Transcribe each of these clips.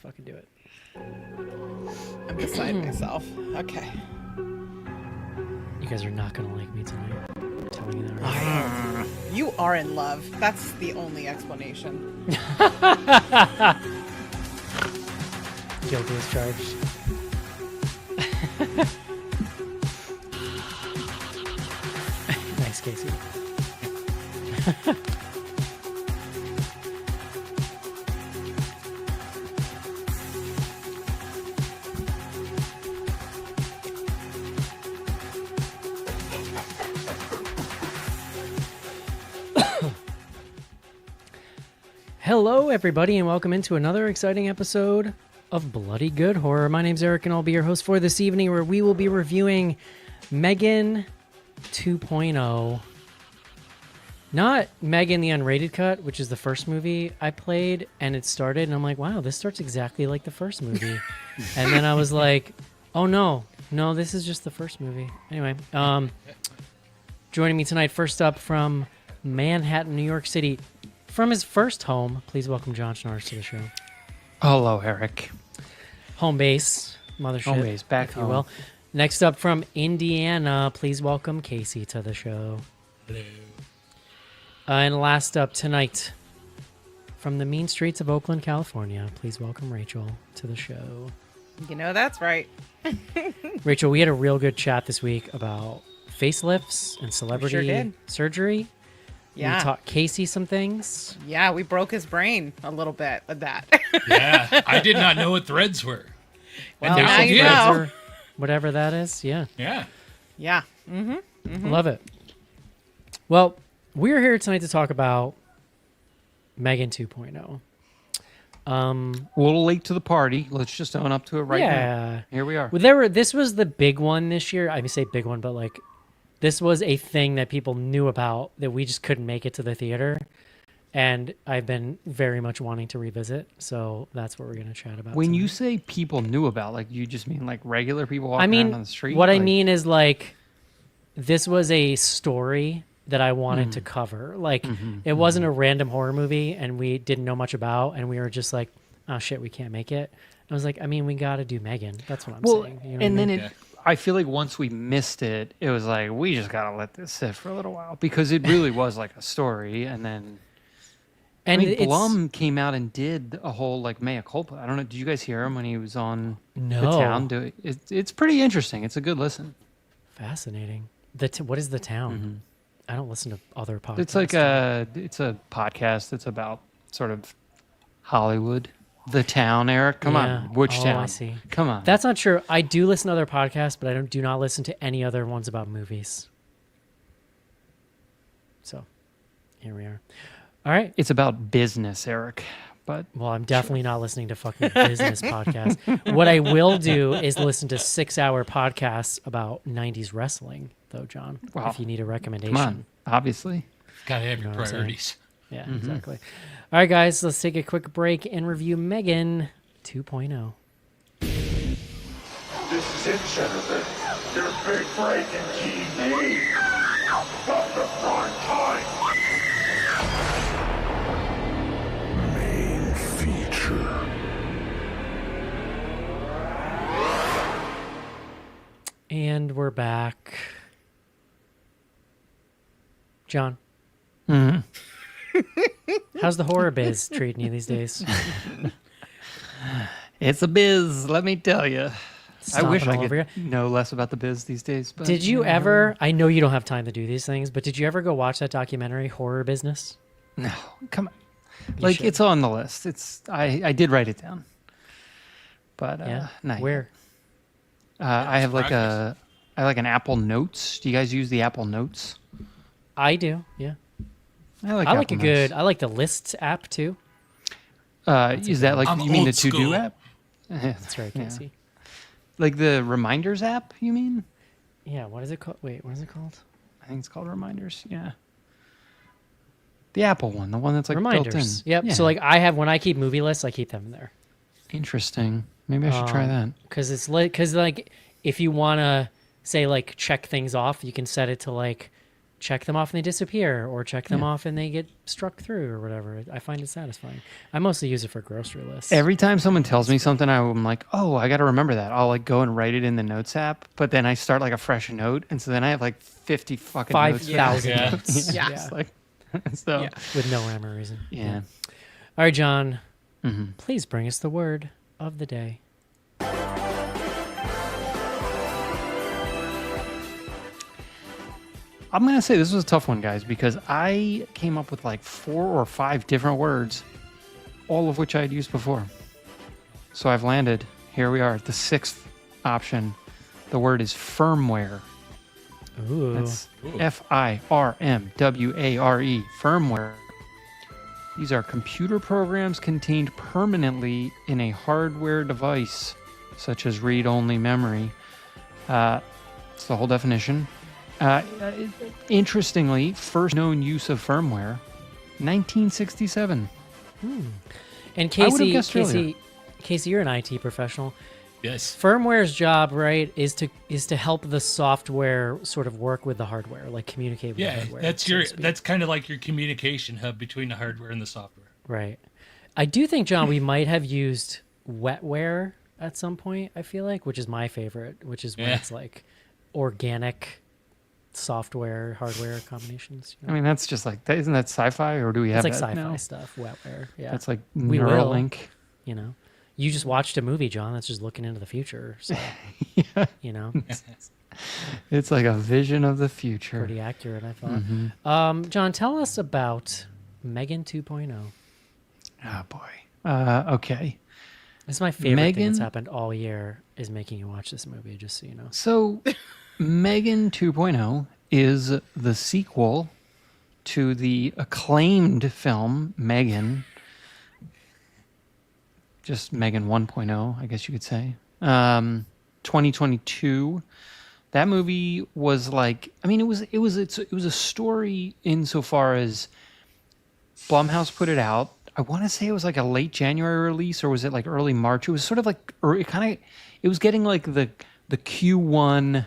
Fucking do it. I'm beside myself. Okay. You guys are not gonna like me tonight. I'm telling you that right now. You are in love. That's the only explanation. Guilty as charged. Thanks, Casey. Hello, everybody, and welcome into another exciting episode of Bloody Good Horror. My name's Eric, and I'll be your host for this evening, where we will be reviewing Megan 2.0. Not Megan the Unrated Cut, which is the first movie I played, and it started, and I'm like, wow, this starts exactly like the first movie. And then I was like, oh, no, this is just the first movie. Anyway, joining me tonight, first up from Manhattan, New York City, from his first home, please welcome John Schnars to the show. Hello, Eric. Home base, mothership, Home base, back if home. you will. Next up from Indiana, please welcome Casey to the show. Hello. And last up tonight, from the mean streets of Oakland, California, please welcome Rachel to the show. You know that's right. Rachel, we had a real good chat this week about facelifts and celebrity sure did. surgery. Yeah. We taught Casey some things. Yeah, we broke his brain a little bit with that. Yeah, I did not know what threads were. Well, and now now you you know. Or whatever that is. Yeah. Yeah. Yeah. Love it. Well, we're here tonight to talk about Megan 2.0. A little late to the party. Let's just own up to it right now. Here we are. Well, this was the big one this year. I say big one, but like this was a thing that people knew about that we just couldn't make it to the theater. And I've been very much wanting to revisit. So that's what we're going to chat about. When tonight. you say people knew about, like, you just mean like regular people walking around on the street? What I Like, mean is like this was a story that I wanted to cover. Like it wasn't a random horror movie and we didn't know much about, and we were just like, oh shit, we can't make it. I was like, I mean, we got to do Megan. That's what I'm saying. You know and what I then mean? I feel like once we missed it, it was like, we just got to let this sit for a little while because it really was like a story. And then And I mean, it's Blum came out and did a whole like mea culpa. I don't know. Did you guys hear him when he was on No. The Town? It's pretty interesting. It's a good listen. fascinating. What is The Town? I don't listen to other podcasts. It's like it's a podcast that's about sort of Hollywood, The Town. Eric, come Yeah. on, which Oh, town? I see. Come on. That's not true. I do listen to other podcasts, but I do not listen to any other ones about movies. So, here we are. All right. It's about business, Eric. But Well, I'm definitely not listening to fucking business podcasts. What I will do is listen to 6-hour podcasts about 90s wrestling, though, John. Wow. If you need a recommendation. come on, obviously. Gotta have your know what I'm saying? priorities. Yeah, exactly. All right, guys, let's take a quick break and review Megan 2.0. This is it, Jennifer. Your big break in TV. From the prime time. Main feature. And we're back. John. How's the horror biz treating you these days? It's a biz, let me tell you. I wish Stomping I all over could know less about the biz these days. But Did you ever, I know you don't have time to do these things, but did you ever go watch that documentary, Horror Business? No, come on. Like should. it's on the list. I did write it down, but Yeah. not yet. Where? I have like progress. I like an Apple Notes. Do you guys use the Apple Notes? I do, yeah. I like I like Apple a good, Notes. I like the Lists app too. Is that like I'm you mean the old To Do school. app? That's right, Yeah. Casey. Like the Reminders app? You mean? Yeah, what is it called? Wait, what is it called? I think it's called Reminders. Yeah. The Apple one, the one that's like Reminders. built in. Yep. Yeah. So like when I keep movie lists, I keep them in there. Interesting. Maybe I should try that. Because it's like, if you want to say like check things off, you can set it to like check them off and they disappear, or check them off and they get struck through, or whatever. I find it satisfying. I mostly use it for grocery lists. Every time someone tells me something, I'm like, oh, I got to remember that. I'll like go and write it in the notes app, but then I start like a fresh note, and so then I have like 50 fucking notes. 5,000 Yeah. notes. Yeah. It's like, so Yeah. With no rhyme or reason. yeah. All right, John. Mm-hmm. Please bring us the word of the day. I'm gonna say this was a tough one, guys, because I came up with like 4 or 5 different words, all of which I had used before. So I've landed. Here we are, the 6th option. The word is firmware. Ooh. That's Ooh. FIRMWARE, firmware. These are computer programs contained permanently in a hardware device, such as read-only memory. It's the whole definition. Interestingly, first known use of firmware, 1967. And I would've Casey, guessed earlier. Casey, you're an IT professional. Yes. Firmware's job, right, is to help the software sort of work with the hardware, like communicate with the Yeah, hardware. that's so to your speak. that's kind of like your communication hub between the hardware and the software. Right. I do think, John, we might have used wetware at some point, I feel like, which is my favorite, which is when Yeah. it's like organic software, hardware combinations. You know? I mean, that's just like, isn't that sci-fi, or do we have it's like that sci-fi now? stuff, wetware. Yeah. That's like We will. Neuralink. You know, you just watched a movie, John, that's just looking into the future. So, you know, It's like a vision of the future. pretty accurate, I thought. Mm-hmm. John, tell us about Megan 2.0. Oh boy. Okay. This is my favorite thing that's Megan- happened all year is making you watch this movie, just so you know. So, Megan 2.0 is the sequel to the acclaimed film Megan. Just Megan 1.0, I guess you could say. 2022. That movie was like, I mean, it was a story insofar as Blumhouse put it out. I want to say it was like a late January release, or was it like early March? It was sort of like, or it was getting like the Q1,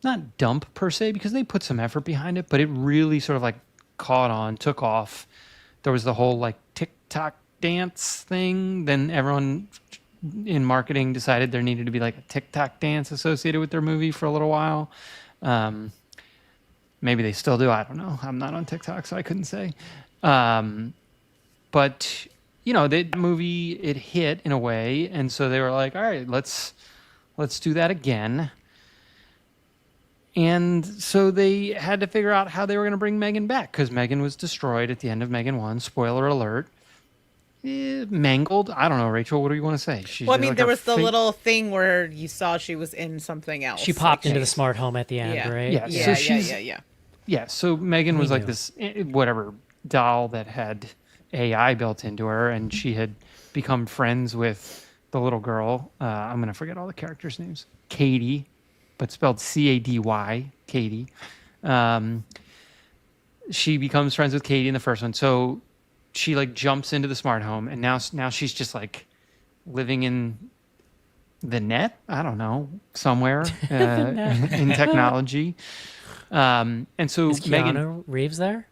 not dump per se, because they put some effort behind it, but it really sort of like caught on, took off. There was the whole like TikTok dance thing. Then everyone in marketing decided there needed to be like a TikTok dance associated with their movie for a little while. Maybe they still do. I don't know. I'm not on TikTok, so I couldn't say. But you know, the movie, it hit in a way, and so they were like, all right, let's do that again. And so they had to figure out how they were going to bring Megan back, because Megan was destroyed at the end of Megan 1. Spoiler alert. Mangled. I don't know, Rachel. What do you want to say? She's Well, I mean, like there a was the fake- little thing where you saw she was in something else. She popped like into the she- smart home at the end, Yeah. right? Yeah. Yeah, So yeah, she's- yeah. Yeah, so Megan We was like knew. this whatever doll that had AI built into her, and she had become friends with the little girl. I'm gonna forget all the characters' names. Katie, but spelled Cady, Katie. She becomes friends with Katie in the first one, so she like jumps into the smart home, and now she's just like living in the net. I don't know, somewhere in technology. And so Is Keanu Megan, Reeves there?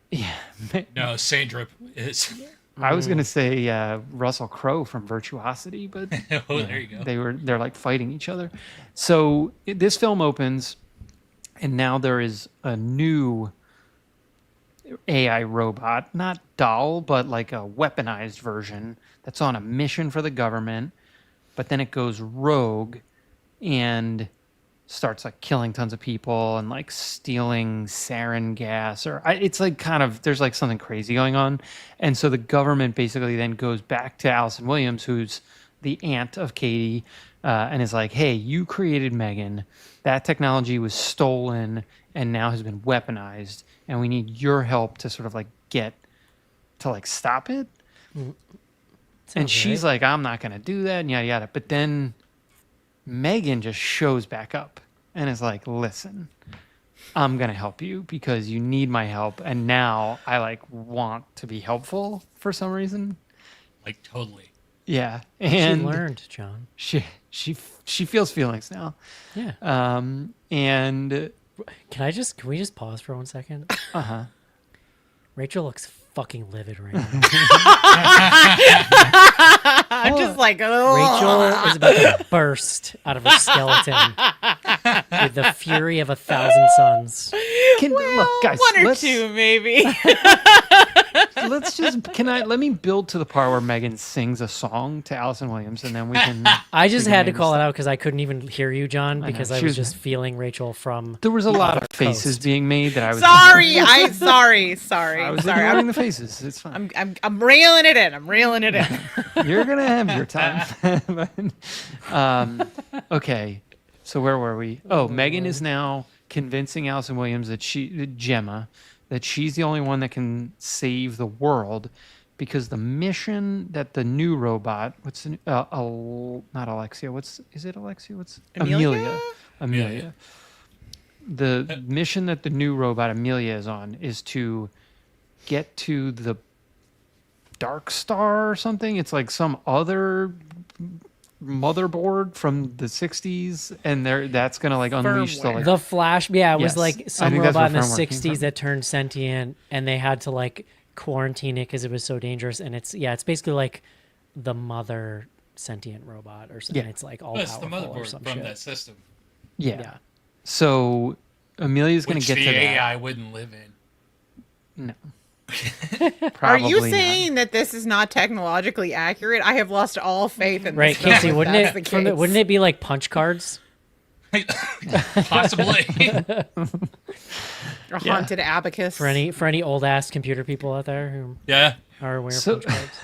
No, Sandra is. I was gonna say Russell Crowe from Virtuosity, but Oh, there you go. they're like fighting each other. So this film opens, and now there is a new AI robot, not doll, but like a weaponized version that's on a mission for the government. But then it goes rogue and starts like killing tons of people and like stealing sarin gas, or it's like kind of, there's like something crazy going on. And so the government basically then goes back to Allison Williams, who's the aunt of Katie, and is like, hey, you created Megan. That technology was stolen and now has been weaponized, and we need your help to sort of like get to like stop it. And Sounds she's right. like, I'm not going to do that, and yada, yada. But then Megan just shows back up and is like, listen, I'm going to help you because you need my help. And now I like want to be helpful for some reason. Like, totally. Yeah. She And learned, John. she feels feelings now. Yeah. And Can we just pause for 1 second? Uh-huh. Rachel looks fucking livid right now. I'm just like, oh. Rachel is about to burst out of her skeleton with the fury of 1,000 suns. Look, guys, One or let's, two, maybe. let me build to the part where Megan sings a song to Allison Williams, and then we can. I just we can had to maybe call it stop. out because I couldn't even hear you, John, because I She was was- just feeling Rachel from. There was a lot of Coast. faces being made that I was. Sorry. I was sorry. ignoring the faces. It's fine. I'm reeling it in. I'm reeling it in. You're gonna have your time. Okay, so where were we? Oh, Megan is now convincing Allison Williams Gemma, that she's the only one that can save the world, because the mission that the new robot, not Alexia, is it Alexia? What's Amelia? Amelia. The mission that the new robot Amelia is on is to get to the Dark Star or something. It's like some other motherboard from the 60s, and that's gonna like unleash the Firmware. like The Flash, yeah, it was Yes, like I some think that's robot in where the firmware came 60s from. that turned sentient, and they had to like quarantine it because it was so dangerous. And it's basically like the mother sentient robot or something. Yeah. It's like all That's the powerful or motherboard some from shit. that system, yeah. So Amelia's gonna which get the to that. AI wouldn't live in. No. Are Probably you not. saying that this is not technologically accurate? I have lost all faith in Right, this film Casey? if Wouldn't that's it? the case. Wouldn't it be like punch cards? Possibly. Or haunted abacus? For any old ass computer people out there who Yeah. are aware So- of punch cards.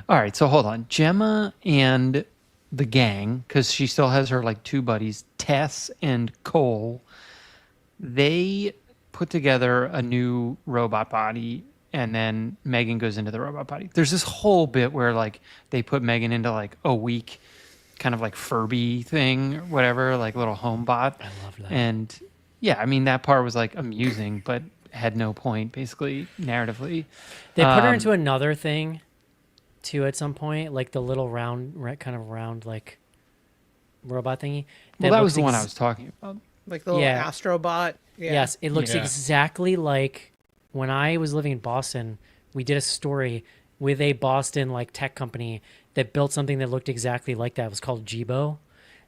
All right, so hold on. Gemma and the gang, because she still has her like two buddies, Tess and Cole, they put together a new robot body, and then Megan goes into the robot body. There's this whole bit where like they put Megan into like a weak kind of like Furby thing or whatever, like little home bot. I love that. And yeah, I mean that part was like amusing, but had no point basically narratively. They put her into another thing, too, at some point, like the little round like robot thingy. Well, that was looks the one I was talking about. Like the little Yeah. astrobot? Yeah. Yes, it looks Yeah. exactly like when I was living in Boston. We did a story with a Boston like tech company that built something that looked exactly like that. It was called Jibo.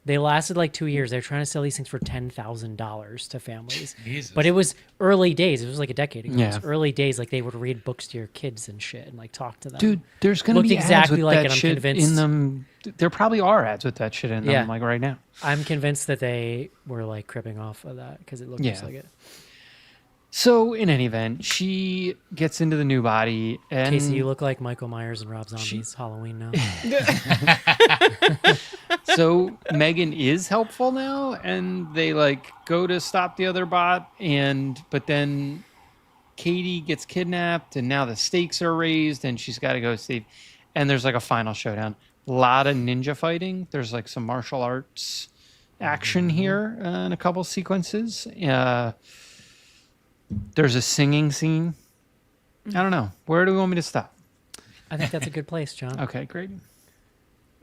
They lasted like 2 years. They were trying to sell these things for $10,000 to families. Jesus. But it was early days. It was like a decade ago. It Yeah. was early days. Like they would read books to your kids and shit and like talk to them. Dude, there's gonna Looked be exactly ads with like that it, I'm shit convinced. in them. There probably are ads with that shit in them, Yeah. like right now. I'm convinced that they were like cribbing off of that because it looked just Yeah. like it. So in any event, she gets into the new body, and Casey, you look like Michael Myers and Rob Zombie's Halloween now. so Megan is helpful now, and they like go to stop the other bot, but then Katie gets kidnapped, and now the stakes are raised, and she's got to go save. And there's like a final showdown. A lot of ninja fighting. There's like some martial arts action here in a couple sequences. There's a singing scene. I don't know. Where do we want me to stop? I think that's a good place, John. Okay, great.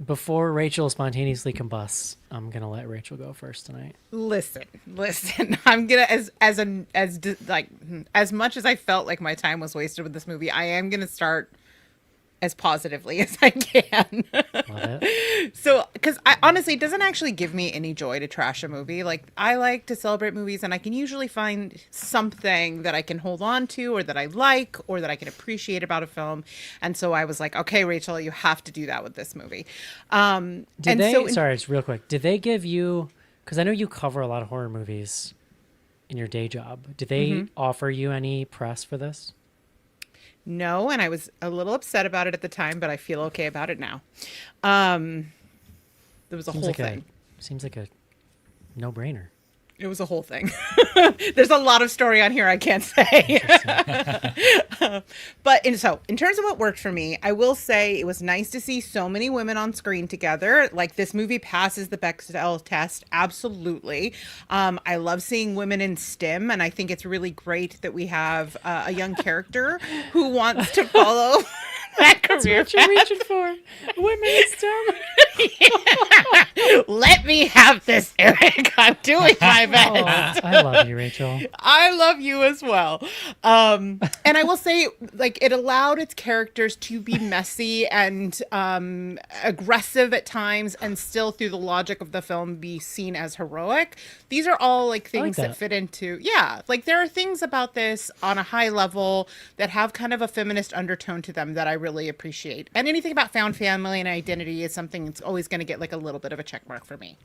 Before Rachel spontaneously combusts, I'm gonna let Rachel go first tonight. Listen. I'm gonna as much as I felt like my time was wasted with this movie, I am gonna start as positively as I can. Love it. So, because I honestly, it doesn't actually give me any joy to trash a movie. Like, I like to celebrate movies, and I can usually find something that I can hold on to, or that I like, or that I can appreciate about a film. And so I was like, okay, Rachel, you have to do that with this movie. Sorry, just real quick. Did they give you? Because I know you cover a lot of horror movies in your day job. Did they offer you any press for this? No, and I was a little upset about it at the time, but I feel okay about it now. There was a whole thing. Seems like a no-brainer. It was a whole thing. There's a lot of story on here I can't say. But in terms of what worked for me, I will say it was nice to see so many women on screen together. Like, this movie passes the Bechdel test. Absolutely. I love seeing women in STEM, and I think it's really great that we have a young character who wants to follow that career What you're reaching for? Women in STEM. Let me have this, Eric. I'm doing my best. Oh, I love you, Rachel. I love you as well. And I will say, like, it allowed its characters to be messy and aggressive at times, and still, through the logic of the film, be seen as heroic. These are all like things that fit into, like there are things about this on a high level that have kind of a feminist undertone to them that I really appreciate. And anything about found family and identity is something that's always going to get like a little bit of a check mark for me.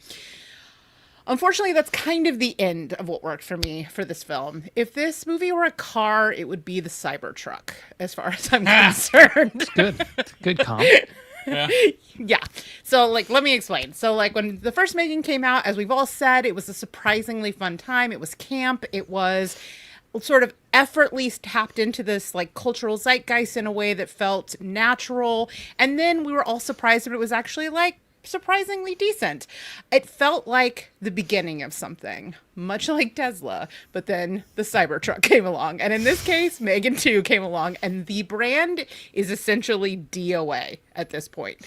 Unfortunately, that's kind of the end of what worked for me for this film. If this movie were a car, it would be the Cybertruck, as far as I'm concerned. Good comp. Yeah. So, like, let me explain. So, like, when the first Megan came out, as we've all said, it was a surprisingly fun time. It was camp. It was sort of effortlessly tapped into this, like, cultural zeitgeist in a way that felt natural. And then we were all surprised that it was actually, like, surprisingly decent. It felt like the beginning of something, much like Tesla, but then the Cybertruck came along. And in this case, Megan 2 came along, and the brand is essentially DOA at this point.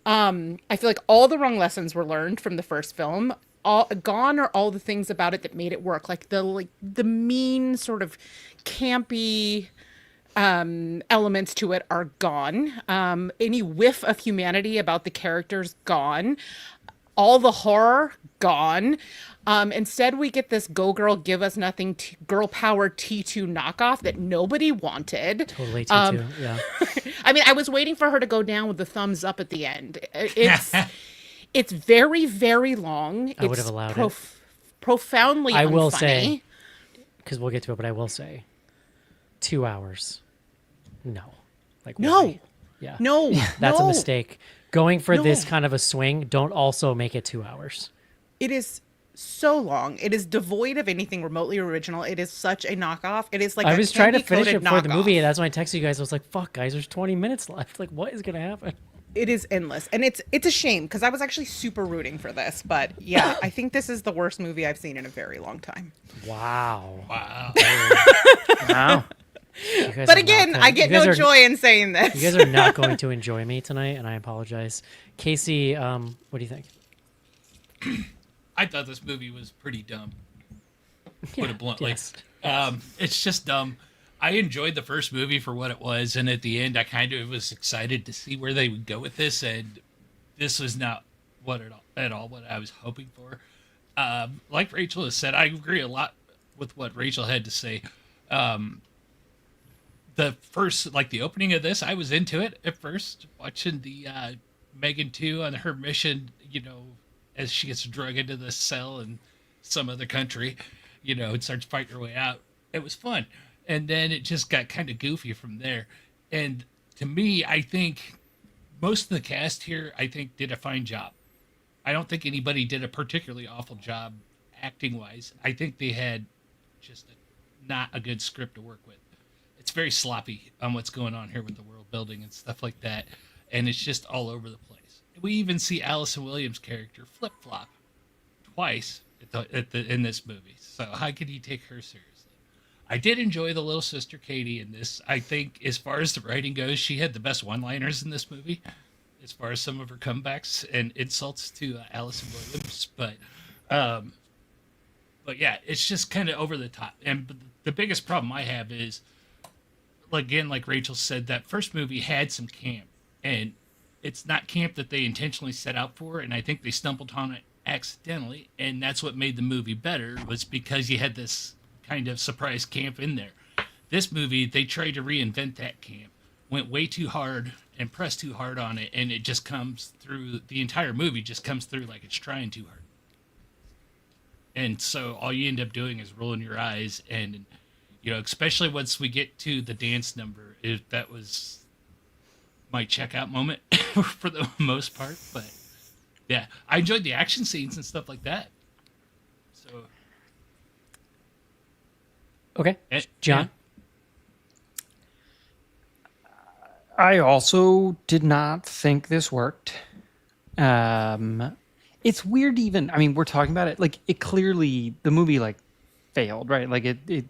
I feel like all the wrong lessons were learned from the first film. Gone are all the things about it that made it work, like the mean sort of campy elements to it are gone. Any whiff of humanity about the characters, gone. All the horror, gone. Instead, we get this Go Girl, Give Us Nothing girl power T2 knockoff that nobody wanted. Totally T2, yeah. I mean, I was waiting for her to go down with the thumbs up at the end. It's very, very long. I would have allowed it. Profoundly I will unfunny. say, because we'll get to it, but I will say, 2 hours. No. Like, No. why? Yeah. No. That's no. a mistake. Going for No. this kind of a swing, don't also make it 2 hours. It is so long. It is devoid of anything remotely original. It is such a knockoff. It is like I a was trying to finish it candy-coated before the movie, knockoff. and that's when I texted you guys. I was like, fuck, guys, there's 20 minutes left. Like, what is going to happen? It is endless. And it's a shame because I was actually super rooting for this. But yeah, I think this is the worst movie I've seen in a very long time. Wow. Wow. Wow. But again, I get no joy in saying this. You guys are not going to enjoy me tonight, and I apologize. Casey, what do you think? I thought this movie was pretty dumb. Put it bluntly. Yes. It's just dumb. I enjoyed the first movie for what it was, and at the end, I kind of was excited to see where they would go with this, and this was not at all what I was hoping for. Like Rachel has said, I agree a lot with what Rachel had to say. The first, like the opening of this, I was into it at first, watching the Megan 2 on her mission, as she gets drug into this cell in some other country, and starts fighting her way out. It was fun. And then it just got kind of goofy from there. And to me, I think most of the cast here, did a fine job. I don't think anybody did a particularly awful job acting-wise. I think they had just not a good script to work with. It's very sloppy on what's going on here with the world building and stuff like that. And it's just all over the place. We even see Allison Williams' character flip-flop twice in this movie. So how could you take her seriously? I did enjoy the little sister Katie in this. I think as far as the writing goes, she had the best one-liners in this movie, as far as some of her comebacks and insults to Allison Williams. But yeah, it's just kind of over the top. And the biggest problem I have is, again, like Rachel said, that first movie had some camp, and it's not camp that they intentionally set out for. And I think they stumbled on it accidentally, and that's what made the movie better, was because you had this kind of surprise camp in there. This movie, they tried to reinvent that camp, went way too hard and pressed too hard on it, and it just comes through, the entire movie just comes through like it's trying too hard. And so all you end up doing is rolling your eyes, and especially once we get to the dance number, that was my checkout moment for the most part. But yeah, I enjoyed the action scenes and stuff like that. So Okay. John? I also did not think this worked. It's weird even, we're talking about it, like, it clearly, the movie, like, failed, right? Like, it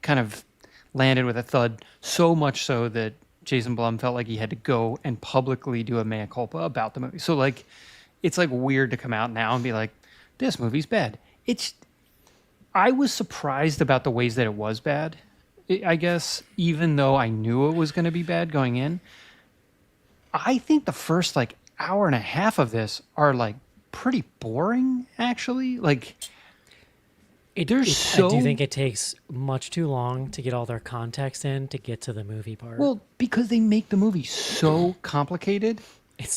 kind of landed with a thud, so much so that Jason Blum felt like he had to go and publicly do a mea culpa about the movie. So, like, it's like weird to come out now and be like, this movie's bad. I was surprised about the ways that it was bad, I guess, even though I knew it was going to be bad going in. I think the first like hour and a half of this are like pretty boring, actually. Like, I do think it takes much too long to get all their context in to get to the movie part. Well, because they make the movie so complicated.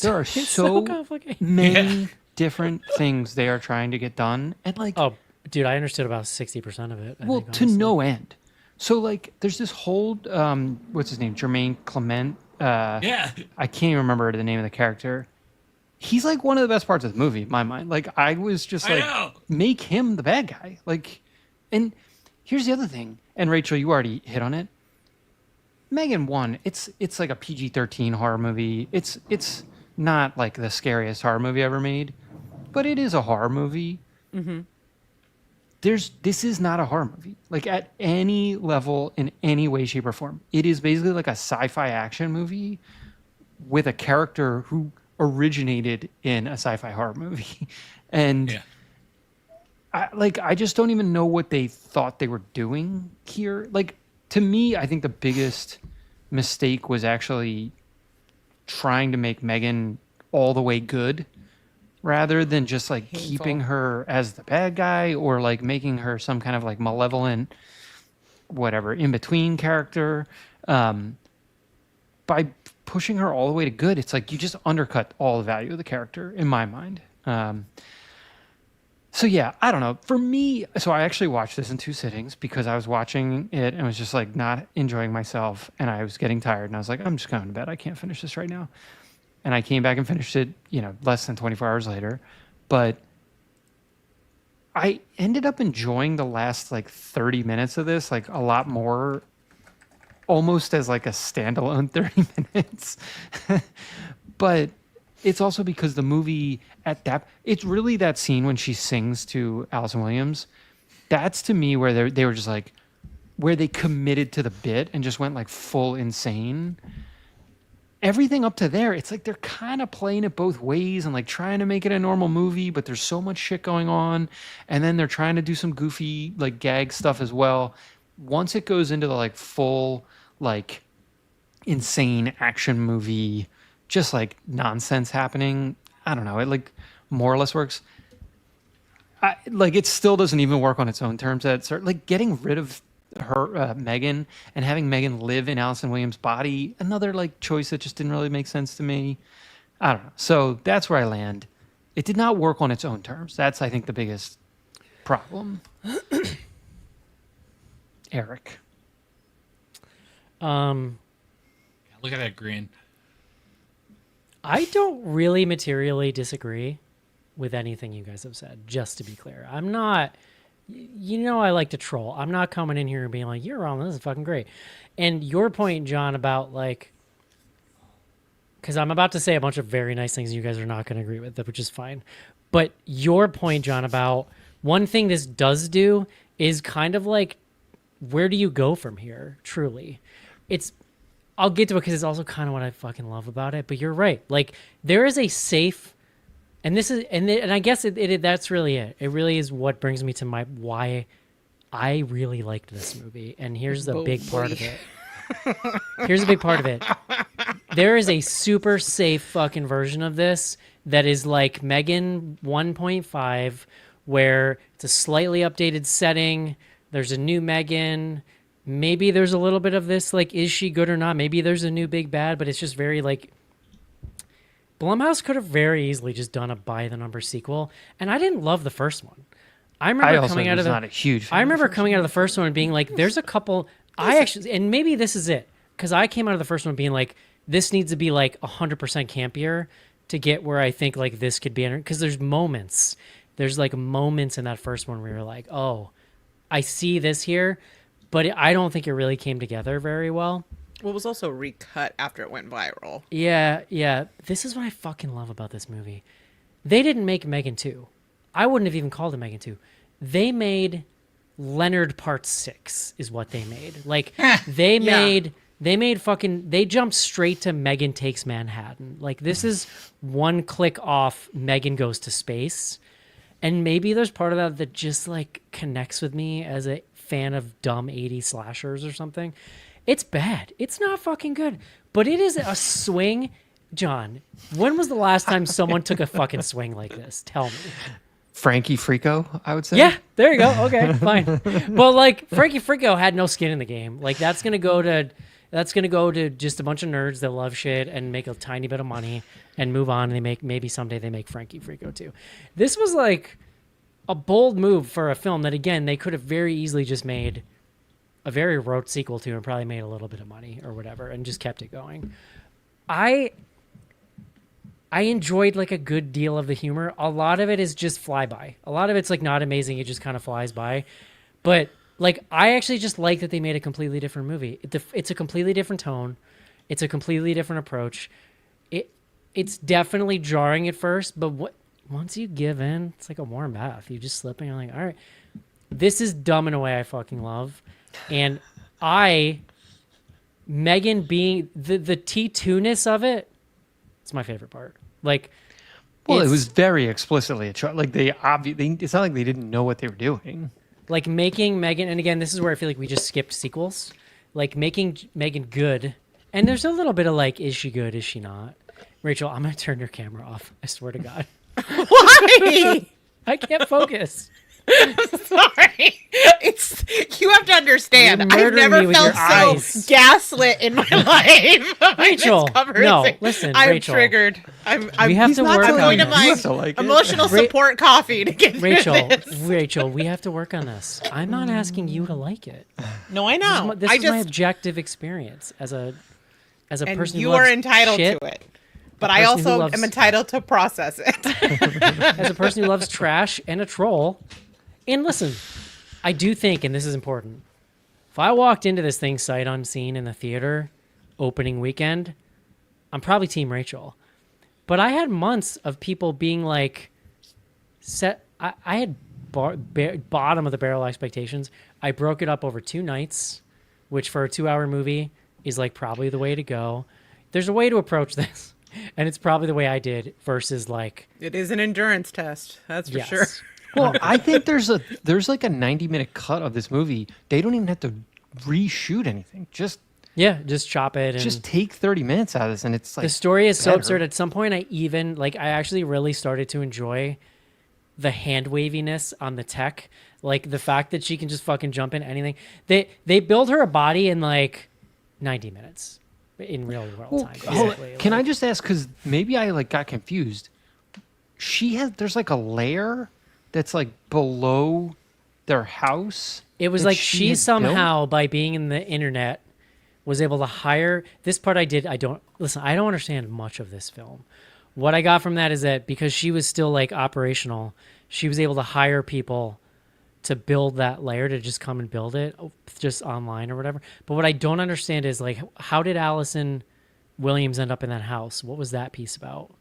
There are it's so complicated. many different things they are trying to get done, and like, Oh, dude, I understood about 60% of it. I well, think, to honestly. no end. So like, there's this whole what's his name, Jermaine Clement. Yeah. I can't even remember the name of the character. He's like one of the best parts of the movie in my mind. Like, I was just I like, know. make him the bad guy. Like, and here's the other thing. And Rachel, you already hit on it. Megan 1, it's like a PG-13 horror movie. It's not like the scariest horror movie ever made, but it is a horror movie. Mm-hmm. This is not a horror movie, like at any level, in any way, shape, or form. It is basically like a sci-fi action movie with a character who originated in a sci-fi horror movie. And Yeah. I just don't even know what they thought they were doing here. Like, to me, I think the biggest mistake was actually trying to make Megan all the way good rather than just like keeping her as the bad guy or like making her some kind of like malevolent, whatever, in between character. By pushing her all the way to good, it's like you just undercut all the value of the character in my mind. So yeah, I don't know. For me, so I actually watched this in 2 sittings because I was watching it and was just like not enjoying myself and I was getting tired and I was like, I'm just going to bed. I can't finish this right now. And I came back and finished it, less than 24 hours later. But I ended up enjoying the last like 30 minutes of this like a lot more, almost as like a standalone 30 minutes. But it's also because the movie it's really that scene when she sings to Allison Williams. That's to me where they were just like, where they committed to the bit and just went like full insane. Everything up to there, it's like they're kind of playing it both ways and like trying to make it a normal movie, but there's so much shit going on. And then they're trying to do some goofy like gag stuff as well. Once it goes into the like full like insane action movie, just like nonsense happening, I don't know, it like more or less works. It still doesn't even work on its own terms. Like getting rid of her Megan and having Megan live in Allison Williams' body, another like choice that just didn't really make sense to me. I don't know. So that's where I land. It did not work on its own terms. That's, I think, the biggest problem. Eric. Look at that grin. I don't really materially disagree with anything you guys have said, just to be clear. I'm not, I like to troll. I'm not coming in here and being like, you're wrong, this is fucking great. And your point, John, about like, because I'm about to say a bunch of very nice things you guys are not going to agree with, which is fine. But your point, John, about one thing this does do is kind of like, where do you go from here, truly? I'll get to it because it's also kind of what I fucking love about it. But you're right. Like, there is a safe, and this is, and I guess that's really it. It really is what brings me to why I really liked this movie. And here's the big part of it. Here's a big part of it. There is a super safe fucking version of this that is like Megan 1.5, where it's a slightly updated setting. There's a new Megan. Maybe there's a little bit of this, like, is she good or not? Maybe there's a new big bad, but it's just very, like, Blumhouse could have very easily just done a by-the-number sequel, and I didn't love the first one. I remember coming out of not a huge fan I remember coming out of the first one and being like, there's a couple, and maybe this is it, because I came out of the first one being like, this needs to be, like, 100% campier to get where I think, like, this could be, because there's moments in that first one where you're like, oh, I see this here, but I don't think it really came together very well. Well, it was also recut after it went viral. Yeah. This is what I fucking love about this movie. They didn't make Megan 2. I wouldn't have even called it Megan 2. They made Leonard Part 6 is what they made. Like, they made They jumped straight to Megan Takes Manhattan. Like, this is one click off Megan Goes to Space. And maybe there's part of that that just like connects with me as a fan of dumb 80s slashers or something. It's bad. It's not fucking good. But it is a swing. John, when was the last time someone took a fucking swing like this? Tell me. Frankie Frico, I would say. Yeah, there you go. Okay, fine. But like Frankie Frico had no skin in the game. Like that's gonna go to just a bunch of nerds that love shit and make a tiny bit of money and move on. And maybe someday they make Frankie Frico too. This was like a bold move for a film that again they could have very easily just made a very rote sequel to and probably made a little bit of money or whatever and just kept it going. I enjoyed like a good deal of the humor. A lot of it is just flyby. A lot of it's like not amazing. It just kind of flies by. But like, I actually just like that they made a completely different movie. It's a completely different tone. It's a completely different approach. It's definitely jarring at first, but once you give in, it's like a warm bath. You just slip and you're like, all right, this is dumb in a way I fucking love. And Megan being the T2-ness of it, it's my favorite part. Like, well, it was very explicitly like it's not like they didn't know what they were doing. Like making Megan, and again, this is where I feel like we just skipped sequels. Like making Megan good, and there's a little bit of like, is she good? Is she not? Rachel, I'm gonna turn your camera off. I swear to God. Why? I can't focus. Sorry. You have to understand. You're I've murdering me never with felt your so eyes. gaslit in my life. Rachel, no, listen, I'm Rachel. triggered. We have to work I'm going to on my You have to like it. emotional support coffee to get Rachel, through this. Rachel, we have to work on this. I'm not asking you to like it. No, I know. This is my objective experience as a and person who you loves are entitled shit, to it. But I person who also loves- am entitled to process it. as a person who loves trash and a troll. And listen, I do think, and this is important, if I walked into this thing sight unseen in the theater opening weekend, I'm probably Team Rachel. But I had months of people being like, I had bottom of the barrel expectations. I broke it up over 2 nights, which for a 2-hour movie is like probably the way to go. There's a way to approach this, and it's probably the way I did versus like... It is an endurance test. That's for yes. sure. Well, I think there's like a 90-minute cut of this movie. They don't even have to reshoot anything. Just chop it. And just take 30 minutes out of this, and it's like the story is so better. absurd. At some point, I actually really started to enjoy the hand waviness on the tech. Like the fact that she can just fucking jump in anything. They build her a body in like 90 minutes in real world time. Basically. Can I just ask, because maybe I like got confused. There's like a layer that's like below their house. It was that like she she had somehow, by being in the internet, was able to hire this part. I don't understand much of this film. What I got from that is that because she was still like operational, she was able to hire people to build that layer, to just come and build it just online or whatever. But what I don't understand is like, how did Allison Williams end up in that house? What was that piece about?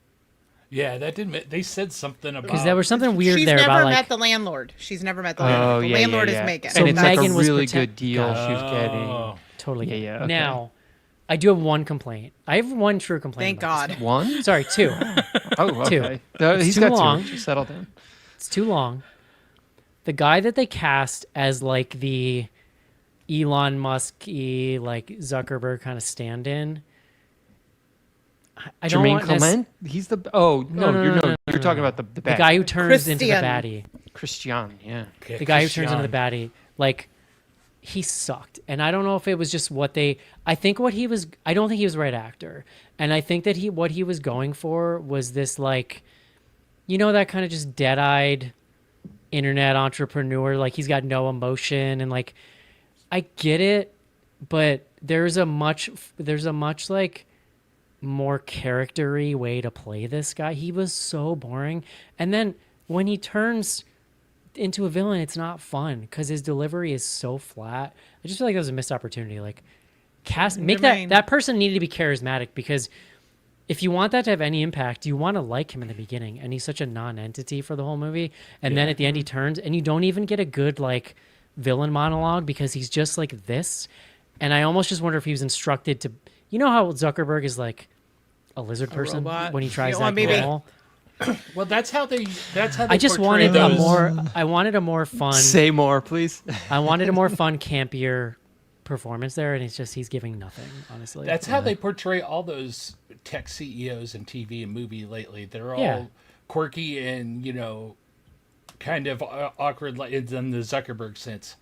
Yeah, that didn't. They said something about. Because there was something weird She's there never about met like the landlord. She's never met the landlord. The landlord is Megan. So And it's Megan like a was really pretend- good deal she was getting. Oh. totally Yeah, get it. yeah, okay. Now, I do have one complaint. I have one true complaint. Thank about this God. One? film. Sorry, 2. Oh, Two. okay. It's He's too got long. 2. Just settle down. It's too long. The guy that they cast as like the Elon Musk-y, like Zuckerberg kind of stand-in. I don't Jermaine want Clement? He's the you're talking about the the bad guy who turns into the Christian. baddie. Christian, yeah. The guy who turns into the baddie. Like, he sucked. And I don't know if it was just what they... I don't think he was the right actor. And I think that what he was going for was this, like... You know, that kind of just dead-eyed internet entrepreneur. Like, he's got no emotion. And, like, I get it. But there's a much, like... more character-y way to play this guy. He was so boring. And then when he turns into a villain, it's not fun because his delivery is so flat. I just feel like that was a missed opportunity. Like, make that person needed to be charismatic, because if you want that to have any impact, you want to like him in the beginning, and he's such a non-entity for the whole movie. And then at the end he turns, and you don't even get a good like villain monologue because he's just like this. And I almost just wonder if he was instructed to, you know how Zuckerberg is like a lizard person robot? when he tries You know, that maybe- goal? Well, that's how they. I just portray wanted those. I wanted a more fun. Say more, please. I wanted a more fun, campier performance there, and he's giving nothing. Honestly, That's how they portray all those tech CEOs in TV and movie lately. They're all Yeah. quirky and kind of awkward, like in the Zuckerberg sense.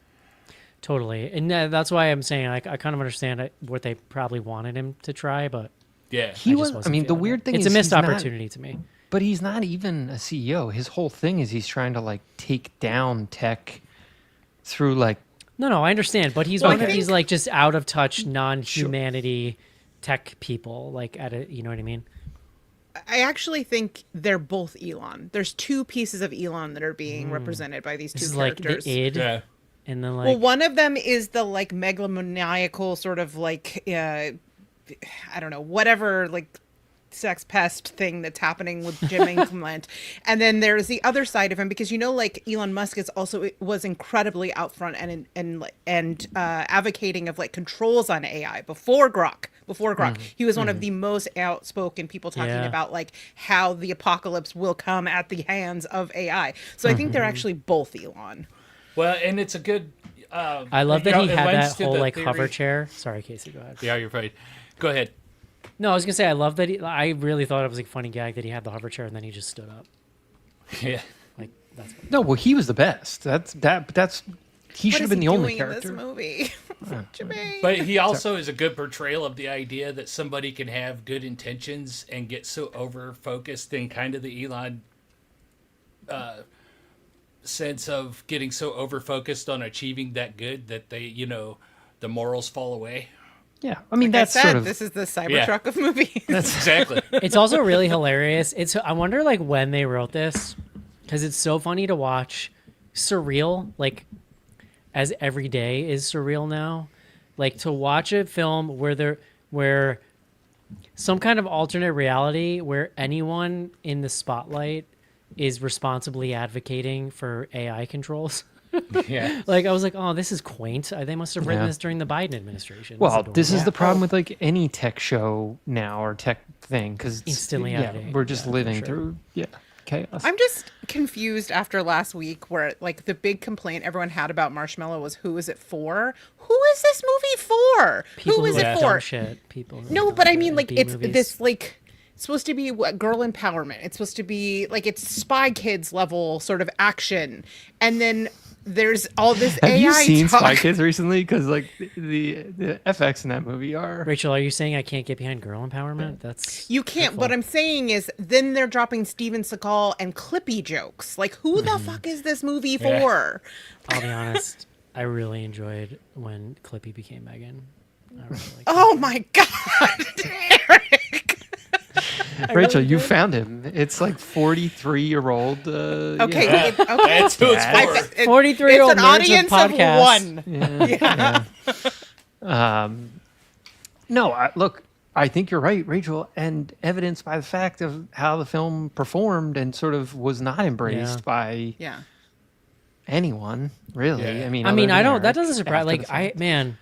Totally, and that's why I'm saying I kind of understand what they probably wanted him to try, but Yeah, He I just was. I wasn't mean, the feeling weird it. thing it's is a missed he's not- opportunity to me. But he's not even a CEO. His whole thing is he's trying to like take down tech through like No, I understand, but he's Well, one I of these think- like just out of touch, non-humanity tech people. Like you know what I mean? I actually think they're both Elon. There's two pieces of Elon that are being represented by these This two is like characters. the id, yeah. and then like Well, one of them is the like megalomaniacal sort of like I don't know, whatever like sex pest thing that's happening with Jim Inklement. And then there's the other side of him, because like Elon Musk is also was incredibly out front and advocating of like controls on AI before Grok. He was one of the most outspoken people talking Yeah. about like how the apocalypse will come at the hands of AI. So I think they're actually both Elon. Well, and it's a good. I love that he it had lends that to whole the like theory- hover chair. Sorry, Casey, go ahead. Yeah, you're right. Go ahead. No, I was gonna say I love that. I really thought it was like a funny gag that he had the hover chair and then he just stood up. Yeah. Like that's no. Well, he was the best. That's he should have been the only doing in this character. movie? Jermaine. But he also is a good portrayal of the idea that somebody can have good intentions and get so over focused in kind of the Elon sense of getting so over focused on achieving that good that they, the morals fall away. Yeah, I mean Like I that's said, sort of this is the Yeah. Cybertruck of movies. That's exactly. It's also really hilarious. I wonder like when they wrote this, because it's so funny to watch. Surreal, like as every day is surreal now. Like to watch a film where some kind of alternate reality where anyone in the spotlight is responsibly advocating for AI controls. Yeah. Like I was like, oh, this is quaint. They must have written Yeah. this during the Biden administration. well, This this is adorable. the problem with like any tech show now or tech thing because Instantly out of date. we're just Yeah, for living sure. through chaos. I'm just confused after last week where like the big complaint everyone had about Marshmallow was who is it for? Who is this movie for? People who is like it dumb for? shit. People. who No, like but dumb I shit mean and like B it's movies. this like it's supposed to be what girl empowerment. It's supposed to be like it's Spy Kids level sort of action. And then there's all this Have AI you seen talk. Spy Kids recently? Because like the FX in that movie are Rachel, are you saying I can't get behind girl empowerment? That's You can't. What I'm saying is, then they're dropping Steven Seagal and Clippy jokes. Like, who the fuck is this movie Yeah. for? I'll be honest. I really enjoyed when Clippy became Megan. I really liked Oh my god, Eric! Rachel, you found him. It's like 43-year-old. Okay, yeah. okay. That's who it's I- for. it- 43-year-old It's an nerds of audience of podcasts. one. Yeah. No, look, I think you're right, Rachel, and evidenced by the fact of how the film performed and sort of was not embraced Yeah. by Yeah. anyone, really. Yeah. I mean, I mean, other I than don't. That Eric doesn't surprise. after Like, the film.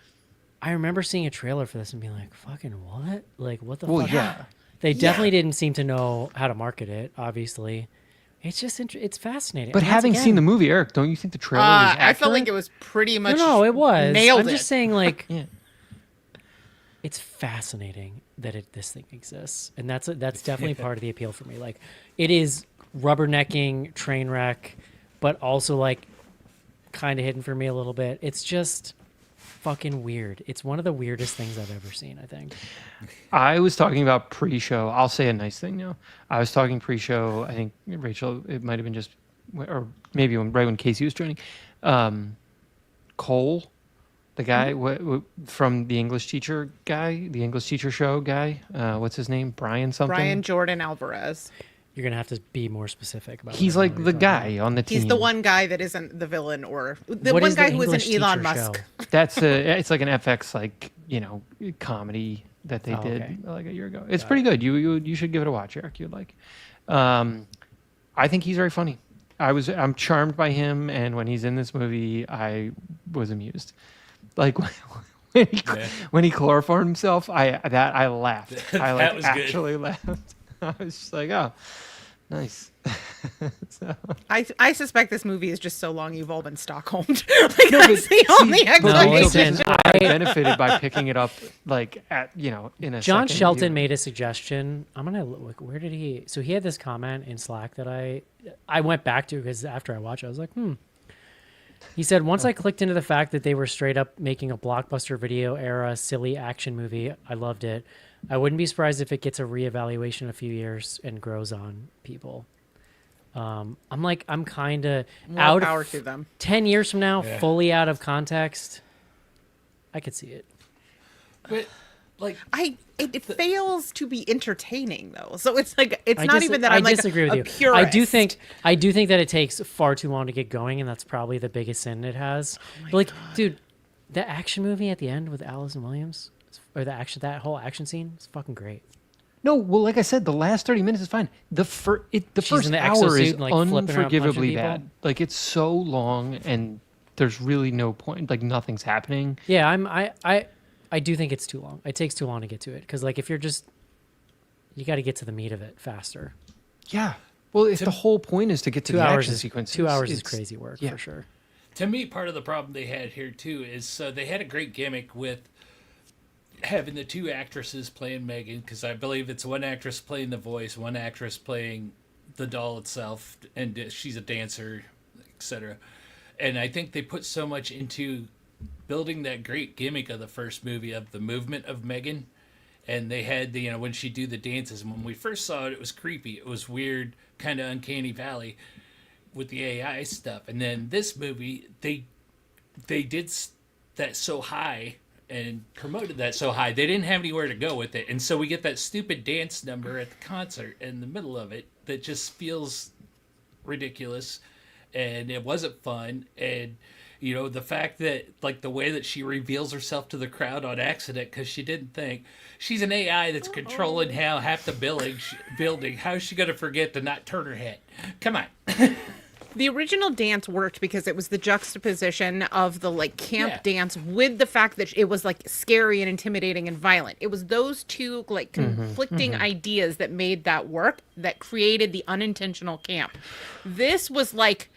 I remember seeing a trailer for this and being like, "Fucking what? Like, what the Well, fuck?" yeah. They definitely didn't seem to know how to market it. Obviously, it's just it's fascinating. But And once having again- seen the movie, Eric, don't you think the trailer was accurate? I felt like it was pretty much. no, it was. nailed I'm it. just saying, like, Yeah. it's fascinating that this thing exists, and that's definitely part of the appeal for me. Like, it is rubbernecking, train wreck, but also like kind of hidden for me a little bit. It's just fucking weird. It's one of the weirdest things I've ever seen, I think. I was talking about pre-show. I'll say a nice thing now. I was talking pre-show. I think Rachel, it might have been just, or maybe right when Casey was joining. Cole, the guy from the English teacher guy, the English teacher show guy. What's his name? Brian something. Brian Jordan Alvarez. You're gonna have to be more specific about. He's whatever like you're the talking guy on the team. He's the one guy that isn't the villain or the What one is the guy who English isn't Elon teacher Musk. show? That's it's like an FX comedy that they Oh, did okay. like a year ago. It's pretty good. You should give it a watch, Eric. You'd like. I think he's very funny. I'm charmed by him, and when he's in this movie, I was amused. Like when he chloroformed himself, I laughed. I That like was good. actually laughed. I was just like, oh, nice. I suspect this movie is just so long you've all been Stockholmed. Like that's the only But No, explanation. listen, I benefited by picking it up like at in a John second Shelton viewing. made a suggestion. I'm gonna look. Where did he? So he had this comment in Slack that I went back to because after I watched, it, I was like, He said once I clicked into the fact that they were straight up making a blockbuster video era silly action movie, I loved it. I wouldn't be surprised if it gets a reevaluation in a few years and grows on people. I'm kind of More out power of to them. 10 years from now, Yeah. fully out of context. I could see it. But like, It fails to be entertaining though. So it's like it's I not dis- even that I I'm like disagree with a you. purist. I do think that it takes far too long to get going, and that's probably the biggest sin it has. But like, dude, the action movie at the end with Allison Williams, or that whole action scene is fucking great. No, well, like I said, the last 30 minutes is fine. The first in first the hour exosuit is and, like, flipping around punching unforgivably people. bad. Like it's so long, and there's really no point. Like nothing's happening. Yeah, I do think it's too long. It takes too long to get to it because like if you're just, you got to get to the meat of it faster. Yeah. Well, if the whole point is to get to 2 the hours action is sequences, 2 hours is it's- crazy work yeah. for sure. to me, part of the problem they had here too is they had a great gimmick with having the two actresses playing Megan, because I believe it's one actress playing the voice, one actress playing the doll itself, and she's a dancer, etc. And I think they put so much into building that great gimmick of the first movie of the movement of Megan. And they had the, when she do the dances. And when we first saw it, it was creepy. It was weird, kind of uncanny valley with the AI stuff. And then this movie, they did that so high and promoted that so high. They didn't have anywhere to go with it. And so we get that stupid dance number at the concert in the middle of it that just feels ridiculous. And it wasn't fun. And the fact that, like, the way that she reveals herself to the crowd on accident because she didn't think. She's an AI that's controlling how half the building. How is she going to forget to not turn her head? Come on. The original dance worked because it was the juxtaposition of the like camp Yeah. dance with the fact that it was like scary and intimidating and violent. It was those two like conflicting ideas that made that work, that created the unintentional camp. This was like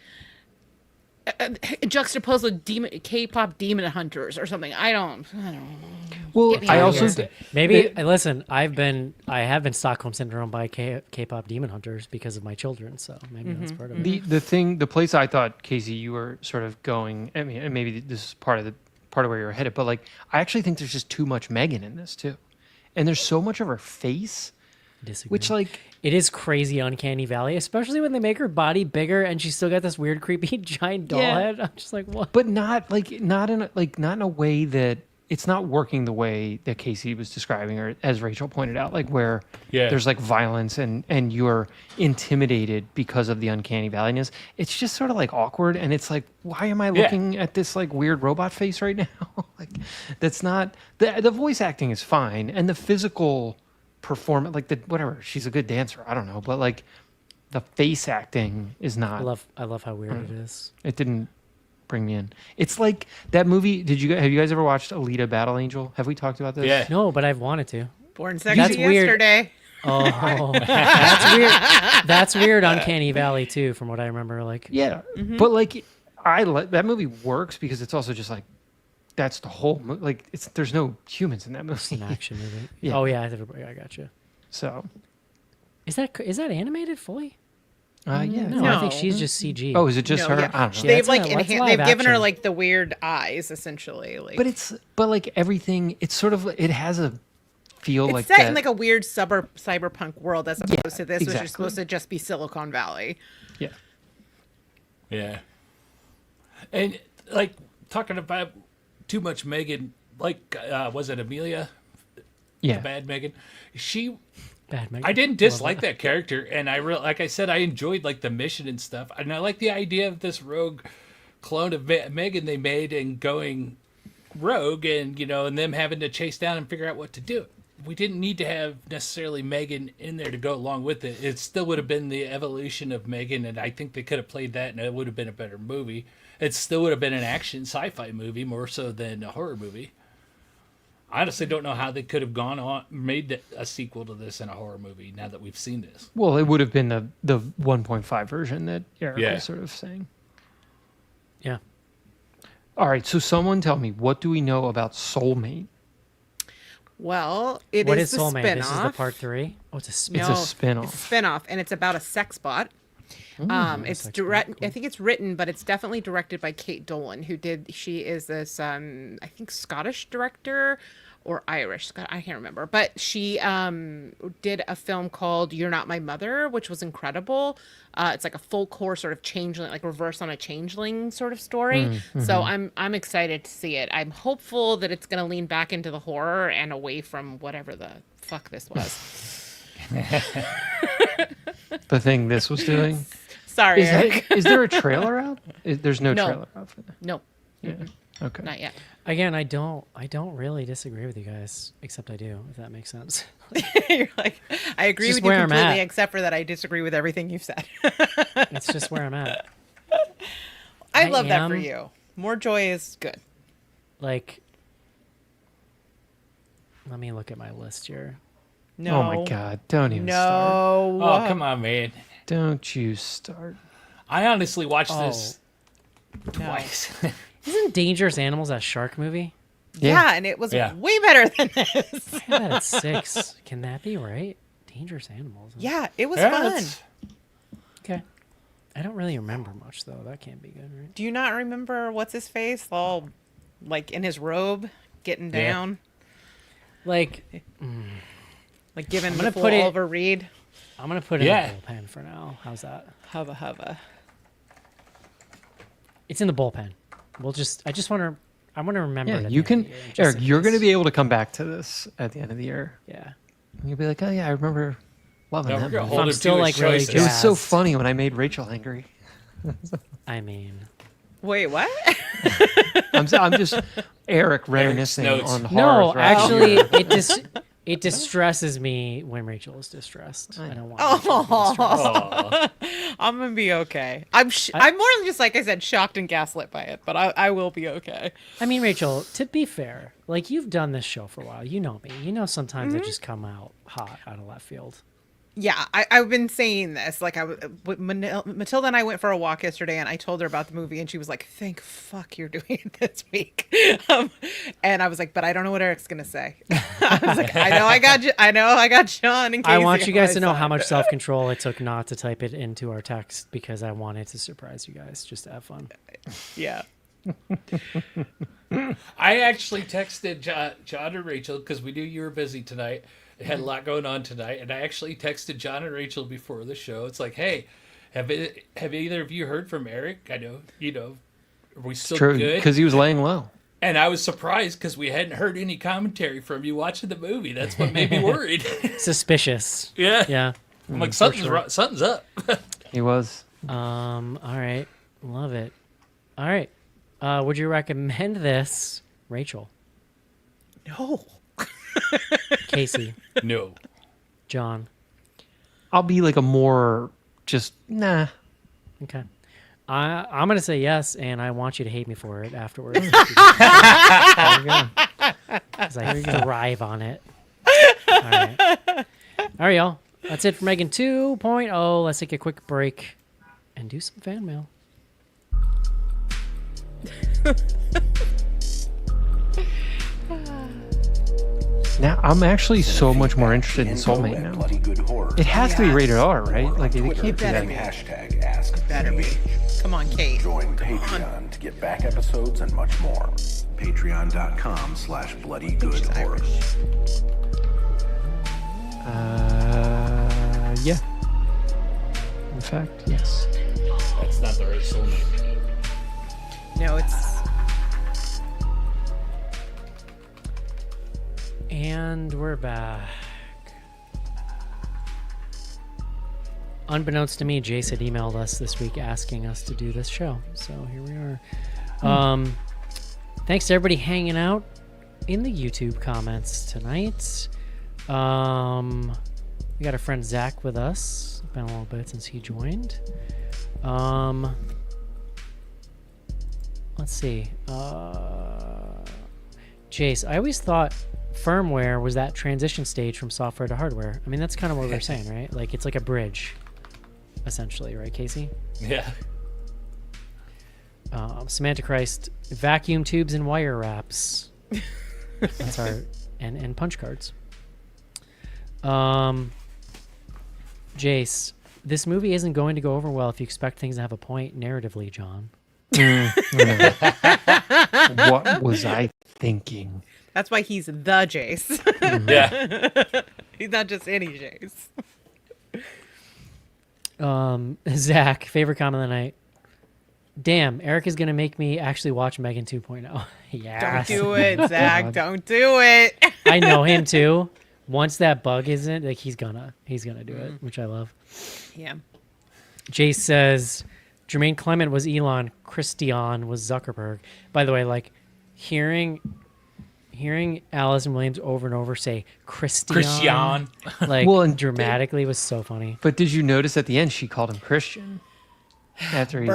juxtaposed with K-pop demon hunters or something. I don't Well, Get me I out of also here. Maybe listen. I have been Stockholm syndrome by K-pop demon hunters because of my children. So maybe that's part of it. the place I thought, Casey, you were sort of going. I mean, and maybe this is part of where you're headed, but like I actually think there's just too much Megan in this too, and there's so much of her face, Disagree. which like It is crazy uncanny valley, especially when they make her body bigger and she's still got this weird creepy giant doll Yeah. head. I'm just like, what? but not in a way that it's not working the way that Casey was describing, or as Rachel pointed out, like where there's like violence and you're intimidated because of the uncanny valleyness. It's just sort of like awkward, and it's like, why am I looking at this like weird robot face right now? Like that's not the voice acting is fine, and the physical performance, like whatever, she's a good dancer, I don't know, but like the face acting is not. I love how weird it is. It didn't bring me in. It's like that movie. Have you guys ever watched Alita: Battle Angel? Have we talked about this? Yeah. No, but I've wanted to. Born sexy That's weird. yesterday. Oh, that's weird. That's weird. Uncanny Valley too, from what I remember. Like, Yeah, but like that movie works because it's also just like that's the whole like there's no humans in that it's an movie. action movie. Yeah. Oh yeah, I got you. So Is that animated fully? yeah. No, I think No. she's just CG. Oh, is it just No, her? yeah. I don't know. Yeah, They've it's like it's they've live given her action. like the weird eyes essentially. Like, But like everything, it's sort of it has a feel it's like set that. in like a weird cyberpunk world as opposed to this, which exactly. is supposed to just be Silicon Valley. yeah. Yeah. And, like, talking about too much Megan, like, was it Amelia? Yeah. The bad Megan? Bad Megan. I didn't Love dislike that character, and like I said, I enjoyed like the mission and stuff, and I like the idea of this rogue clone of Megan they made and going rogue, and and them having to chase down and figure out what to do. We didn't need to have necessarily Megan in there to go along with it. It still would have been the evolution of Megan, and I think they could have played that, and it would have been a better movie. It still would have been an action sci-fi movie more so than a horror movie. I honestly don't know how they could have gone on made a sequel to this in a horror movie now that we've seen this. Well, it would have been the 1.5 version that Eric was sort of saying. Yeah. All right, so someone tell me, what do we know about Soulmate? Well, What is is the Soulmate? spinoff. This is the part 3. Oh, it's a spin. It's No, a spin-off. It's a spin-off, and it's about a sex bot. It's sex direct. bot, cool. I think it's written, but it's definitely directed by Kate Dolan, who did. She is this, I think, Scottish director or Irish. I can't remember, but she did a film called "You're Not My Mother," which was incredible. It's like a full core sort of changeling, like reverse on a changeling sort of story. So I'm excited to see it. I'm hopeful that it's going to lean back into the horror and away from whatever the fuck this was. The thing this was doing? Sorry, Eric. Is there a trailer out? There's no No. trailer out for that. No, Yeah. Okay. not yet. Again, I don't really disagree with you guys, except I do, if that makes sense. You're like, I agree just with you where I'm completely, at. except for that I disagree with everything you've said. It's just where I'm at. I I love that for am- you. More joy is good. Like, let me look at my list here. No. Oh my God! Don't even start. No. Oh, come on, man. Don't you start. I honestly watched Oh. this twice. Isn't Dangerous Animals that shark movie? Yeah, and it was Yeah. way better than this. I had that at 6. Can that be right? Dangerous Animals. Huh? Yeah, it was Yeah, fun. it's- Okay. I don't really remember much, though. That can't be good, right? Do you not remember what's his face? All like in his robe, getting down, Like, like giving I'm the gonna full put it- Oliver Reed. I'm going to put it Yeah. in the bullpen for now. How's that? Hubba hubba. It's in the bullpen. I just want to, I want to remember it Yeah, at you the end can, of the year, just Eric. in You're going to case. be able to come back to this at the end of the year. Yeah. And you'll be like, oh yeah, I remember loving No, that we're gonna movie. hold I'm him still, to like, his really choices. It was so jazzed. funny when I made Rachel angry. I mean, Wait, what? I'm just Eric reminiscing notes. on horror. no, throughout the actually, year. it distresses me when Rachel is distressed. I don't want Oh. Rachel to be distressed. Aw. I'm gonna be okay. I'm more than just, like I said, shocked and gaslit by it, but I will be okay. I mean, Rachel, to be fair, like, you've done this show for a while. You know me. You know sometimes I just come out hot out of left field. Yeah, I've been saying this. Like, Matilda and I went for a walk yesterday, and I told her about the movie, and she was like, "Thank fuck you're doing it this week." And I was like, "But I don't know what Eric's gonna say." I was like, "I know I got Sean." And I Casey want you on guys my to know side. how much self-control it took not to type it into our text because I wanted to surprise you guys just to have fun. Yeah. I actually texted John and Rachel because we knew you were busy tonight. It had a lot going on tonight, and I actually texted John and Rachel before the show. It's like, hey, have either of you heard from Eric? I know, are we still True, good? because he was laying low. And I was surprised because we hadn't heard any commentary from you watching the movie. That's what made me worried. Suspicious. Yeah. Yeah. I'm like, something's up. He was. All right. Love it. All right. Would you recommend this, Rachel, No. Casey, No. John? I'll be like a more just nah. Okay. I'm going to say yes, and I want you to hate me for it afterwards. Because I thrive on it. All right. All right, y'all. That's it for Megan 2.0. Let's take a quick break and do some fan mail. Now I'm actually so much more interested in Soulmate now. Bloody Good Horror. It has to be rated R, right? Like it can't be better that. be. Hashtag Ask Better be. Come on, Kate. Join Patreon to get back episodes and much more. Patreon.com/bloodygoodhorror. Yeah. In fact, yes. That's not the right soulmate. No, it's And we're back. Unbeknownst to me, Jace had emailed us this week asking us to do this show. So here we are. Thanks to everybody hanging out in the YouTube comments tonight. We got our friend Zach with us. Been a little bit since he joined. Let's see. Jace, I always thought firmware was that transition stage from software to hardware. I mean, that's kind of what we're saying, right? Like, it's like a bridge, essentially, right, Casey? Yeah. Samantha Christ, vacuum tubes and wire wraps. That's our and punch cards. Jace, this movie isn't going to go over well if you expect things to have a point narratively, John. What was I thinking? That's why he's the Jace. Yeah. He's not just any Jace. Zach, favorite comment of the night. Damn, Eric is gonna make me actually watch Megan 2.0. Yeah. Don't do it, Zach. Don't do it. I know him too. Once that bug isn't, like he's gonna do it, which I love. Yeah. Jace says Jermaine Clement was Elon, Christian was Zuckerberg. By the way, like hearing Allison Williams over and over say Christian. Like Well, and dramatically was so funny. But did you notice at the end she called him Christian after he's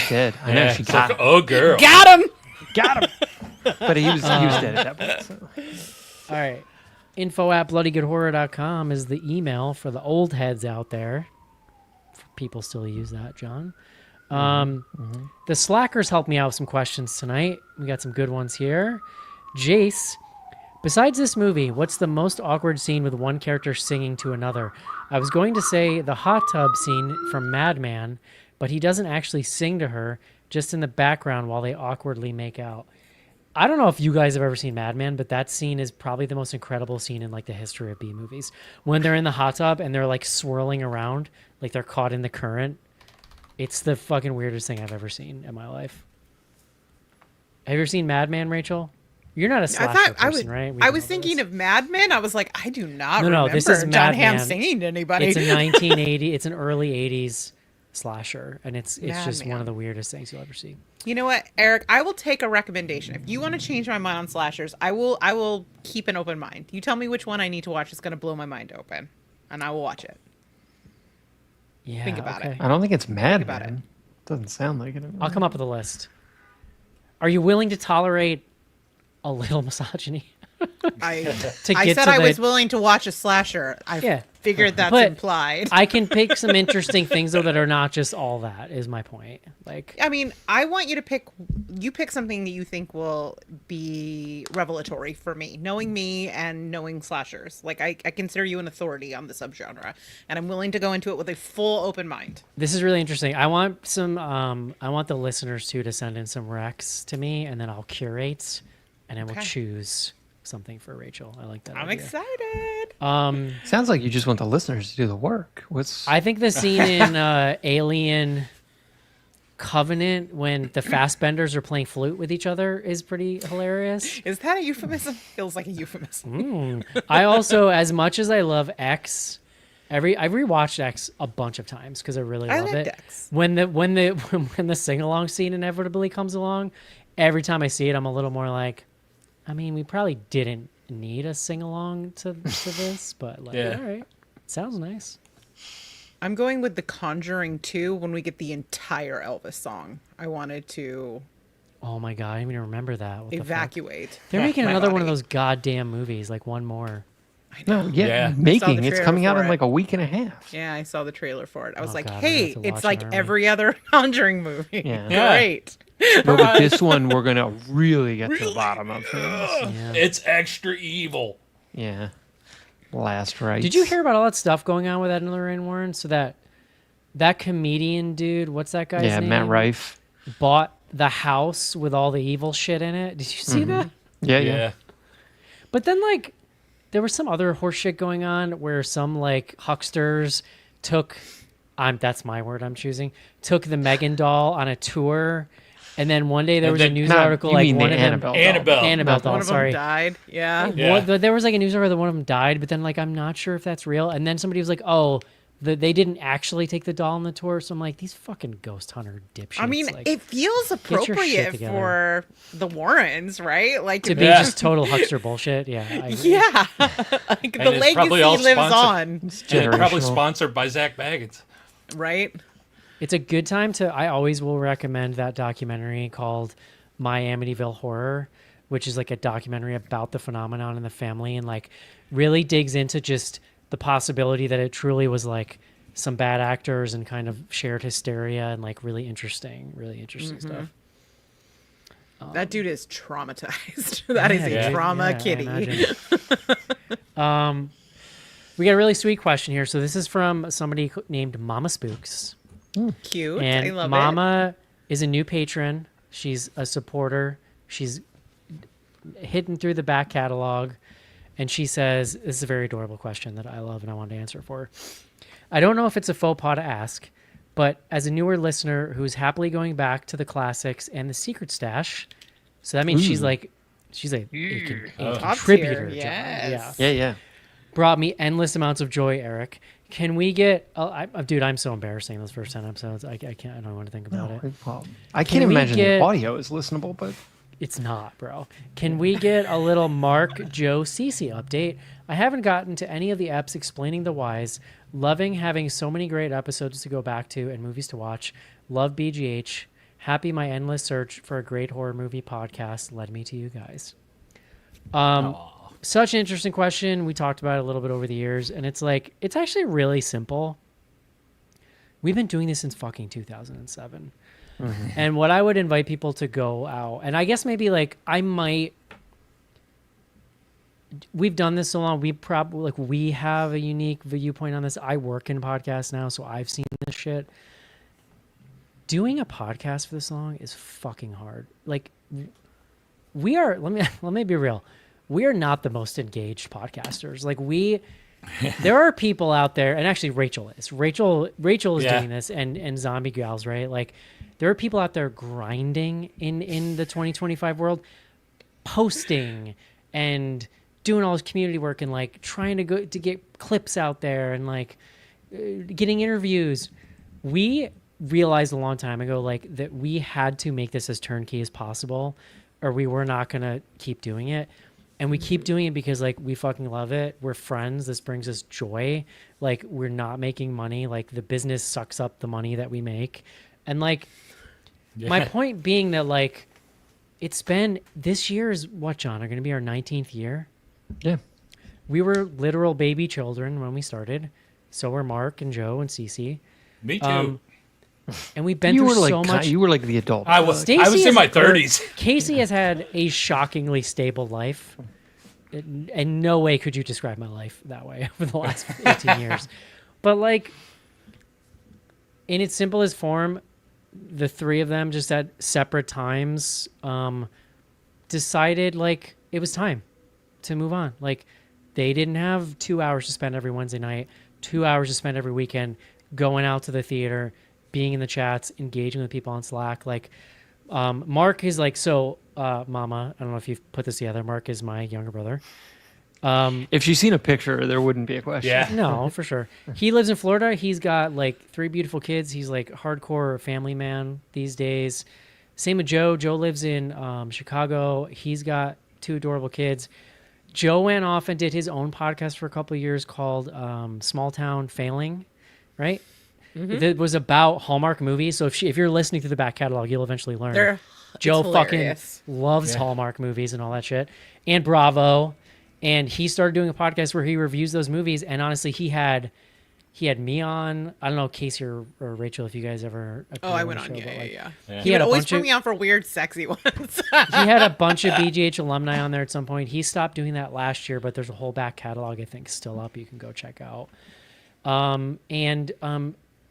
dead? I know Yeah. she It's got like, oh, girl. Got him. but he was dead at that point. So. All right. info@bloodygoodhorror.com is the email for the old heads out there. People still use that, John. The slackers helped me out with some questions tonight. We got some good ones here. Jace, besides this movie, what's the most awkward scene with one character singing to another? I was going to say the hot tub scene from Mad Men, but he doesn't actually sing to her, just in the background while they awkwardly make out. I don't know if you guys have ever seen Mad Men, but that scene is probably the most incredible scene in like the history of B movies. When they're in the hot tub and they're like swirling around, like they're caught in the current. It's the fucking weirdest thing I've ever seen in my life. Have you ever seen Mad Men, Rachel? You're not a slasher person, right? I was thinking of Mad Men. I was like, I do not No, remember this is John Mad Hamm Men. singing to anybody. It's a 1980. It's an early 80s slasher, and it's Mad just one Men. of the weirdest things you'll ever see. You know what, Eric? I will take a recommendation. If you want to change my mind on slashers, I will keep an open mind. You tell me which one I need to watch. It's going to blow my mind open, and I will watch it. Yeah, Think about it. I don't think it's Mad about Men. Doesn't sound like it. I'll come up with a list. Are you willing to tolerate a little misogyny? I To I get said to I the- was willing to watch a slasher. I figured that's But implied. I can pick some interesting things though that are not just all that. Is my point. Like, I mean, I want you to pick something that you think will be revelatory for me, knowing me and knowing slashers. Like I consider you an authority on the subgenre, and I'm willing to go into it with a full open mind. this is really interesting. I want some. I want the listeners too to send in some recs to me, and then I'll curate, and then we'll Okay. choose something for Rachel. I like that. I'm idea. excited. Sounds like you just want the listeners to do the work. What's I think the scene in Alien Covenant when the Fassbenders are playing flute with each other is pretty hilarious. Is that a euphemism? Feels like a euphemism. I also, as much as I love X, I've rewatched X a bunch of times because I really I love liked it. X. When the sing along scene inevitably comes along, every time I see it, I'm a little more like, I mean, we probably didn't need a sing along to this, but like, Yeah. all right, sounds nice. I'm going with The Conjuring 2 when we get the entire Elvis song. I wanted to Oh my god, I didn't even remember that. What the fuck? evacuate. They're making my another one of body. those goddamn movies, like one more. no? Yeah, Yeah. Saw making. the It's trailer coming out for in it. like a week and a half. Yeah, I saw the trailer for it. I was Oh, like, God, we're gonna hey, have to it's watch like it, aren't we? every other Conjuring movie. Yeah. Yeah. Great. No, but this one we're gonna really get to the bottom of things. Yeah. It's extra evil. Yeah. Last right. Did you hear about all that stuff going on with Ed and Lorraine Warren? So that comedian dude, what's that guy's Yeah, name? Matt Rife. Bought the house with all the evil shit in it. Did you see that? Yeah. But then like there was some other horse shit going on where some like hucksters took that's my word I'm choosing. Took the Megan doll on a tour, and then one day there And was a then- news Not- article you like mean one the of them Annabelle doll. Annabelle. doll, One of sorry. them died. Yeah. Yeah. There was like a news article that one of them died, but then like I'm not sure if that's real. And then somebody was like, "Oh, they didn't actually take the doll on the tour." So I'm like, these fucking ghost hunter dipshits. I mean, like, it feels your shit appropriate together. for the Warrens, right? Like to be Yeah. just total huckster bullshit. Yeah, I agree. yeah, like the it's probably all legacy lives sponsored. on, And it's probably Generational. sponsored by Zach Baggins. right? It's a good time to. I always will recommend that documentary called My Amityville Horror, which is like a documentary about the phenomenon in the family, and like really digs into just the possibility that it truly was like some bad actors and kind of shared hysteria, and like really interesting stuff. That dude is traumatized. That is a trauma kitty. We got a really sweet question here. So this is from somebody named Mama Spooks. Cute. And I love it. Mama is a new patron. She's a supporter. She's hidden through the back catalog. And she says, this is a very adorable question that I love and I wanted to answer for. I don't know if it's a faux pas to ask, but as a newer listener who's happily going back to the classics and the secret stash, so that means she's a contributor. Tier, yes. Yeah. Brought me endless amounts of joy, Eric. Can we get? Dude, I'm so embarrassing those first 10 episodes. I can't. I don't want to think about it. Well, I can't imagine the audio is listenable, but it's not, bro. Can we get a little Mark, Joe, Cece update? I haven't gotten to any of the eps explaining the whys. Loving having so many great episodes to go back to and movies to watch. Love BGH. Happy my endless search for a great horror movie podcast led me to you guys. Such an interesting question. We talked about it a little bit over the years, and it's like, it's actually really simple. We've been doing this since fucking 2007. Mm-hmm. And what I would invite people to go out, and I guess maybe like we've done this so long, we have a unique viewpoint on this. I work in podcasts now, so I've seen this shit. Doing a podcast for this long is fucking hard. Like, we are, let me be real. We are not the most engaged podcasters. Like there are people out there, and actually Rachel is doing this, and Zombie Gals, right? Like there are people out there grinding in the 2025 world, posting and doing all this community work and like trying to get clips out there and like getting interviews. We realized a long time ago, like, that we had to make this as turnkey as possible, or we were not going to keep doing it. And we keep doing it because, like, we fucking love it. We're friends. This brings us joy. Like, we're not making money. Like, the business sucks up the money that we make. And, like, my point being that, like, this year is what, John, are going to be our 19th year? Yeah. We were literal baby children when we started. So were Mark and Joe and Cece. Me too. And we've been through so much. You were like the adult. I was in my 30s. Casey has had a shockingly stable life. In no way could you describe my life that way over the last 18 years. But, like, in its simplest form, the three of them just at separate times decided, like, it was time to move on. Like, they didn't have 2 hours to spend every Wednesday night, 2 hours to spend every weekend going out to the theater, being in the chats, engaging with people on Slack. Like, Mark is like, Mama, I don't know if you've put this together. Mark is my younger brother. If she's seen a picture, there wouldn't be a question. Yeah. No, for sure. He lives in Florida. He's got like 3 beautiful kids. He's like hardcore family man these days. Same with Joe. Joe lives in Chicago. He's got 2 adorable kids. Joe went off and did his own podcast for a couple of years called Small Town Failing, right? Mm-hmm. That was about Hallmark movies. So if you're listening to the back catalog, you'll eventually learn. Joe fucking loves Hallmark movies and all that shit, and Bravo. And he started doing a podcast where he reviews those movies. And honestly, he had me on. I don't know, Casey or Rachel, if you guys ever. I went on. Yeah. He had always put me on for weird, sexy ones. He had a bunch of BGH alumni on there at some point. He stopped doing that last year, but there's a whole back catalog I think still up. You can go check out.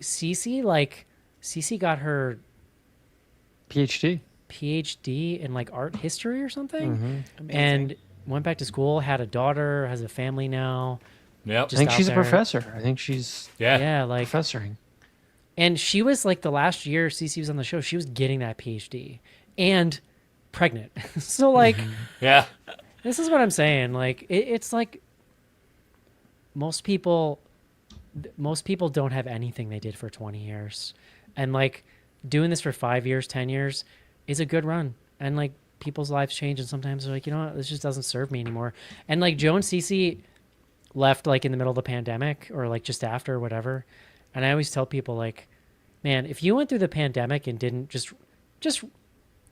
Cece got her PhD in like art history or something, and went back to school. Had a daughter, has a family now. Yep. I think she's a professor. I think she's like professoring. And she was like, the last year Cece was on the show, she was getting that PhD and pregnant. So like, this is what I'm saying. Like, it's like most people don't have anything they did for 20 years. And like doing this for 5 years, 10 years is a good run. And like people's lives change. And sometimes they're like, you know what, this just doesn't serve me anymore. And like Joe and Cece left like in the middle of the pandemic or like just after or whatever. And I always tell people like, man, if you went through the pandemic and didn't just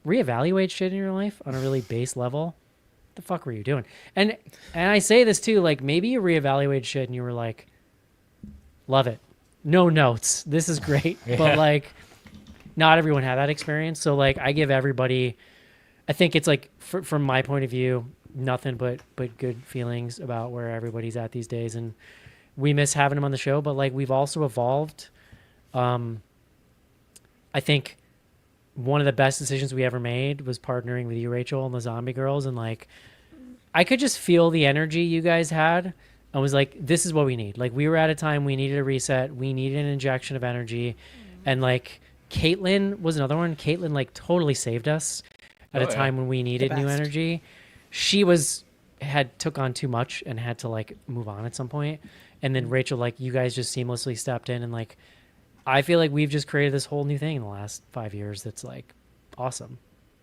reevaluate shit in your life on a really base level, what the fuck were you doing? And I say this too, like maybe you reevaluate shit and you were like, love it, no notes, this is great. But like not everyone had that experience. So like I give everybody, I think it's like from my point of view, nothing but good feelings about where everybody's at these days. And we miss having them on the show, but like we've also evolved. I think one of the best decisions we ever made was partnering with you, Rachel, and the Zombie Girls. And like, I could just feel the energy you guys had. I was like, this is what we need. Like we were at a time we needed a reset. We needed an injection of energy. And like Caitlin was another one. Caitlin like totally saved us at a time when we needed new energy. She took on too much and had to like move on at some point. And then Rachel, like you guys just seamlessly stepped in, and like I feel like we've just created this whole new thing in the last 5 years that's like awesome.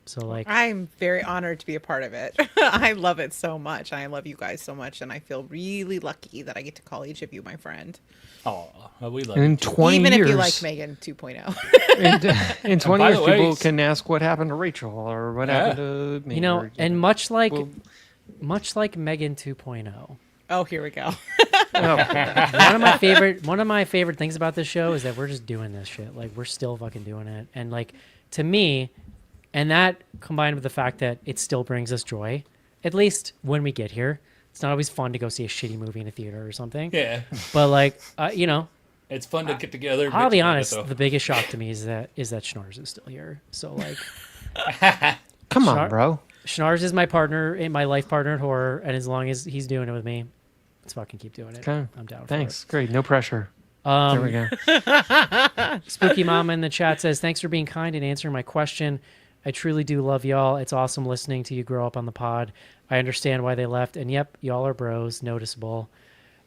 So like I'm very honored to be a part of it. I love it so much. I love you guys so much, and I feel really lucky that I get to call each of you my friend. Oh, we love in it. 20 Even years, if you like Megan 2.0. in 20 by years, the way, people can ask what happened to Rachel or what happened to me. you know, or, and know. much like Well- Megan 2.0. Oh, here we go. One of my favorite things about this show is that we're just doing this shit. Like we're still fucking doing it. And like to me, and that combined with the fact that it still brings us joy, at least when we get here. It's not always fun to go see a shitty movie in a theater or something. Yeah, But like, you know, it's fun to get together. I'll bitch be about it, honest. though. The biggest shock to me is that Schnars is still here. So like, Come on, Sharp. bro. Schnars is my partner, my life partner in horror, and as long as he's doing it with me, let's fucking keep doing it. Okay. I'm down. Thanks. Great. No pressure. For There it. we go. Spooky Mama in the chat says, "Thanks for being kind and answering my question. I truly do love y'all. It's awesome listening to you grow up on the pod. I understand why they left, and yep, y'all are bros. Noticeable."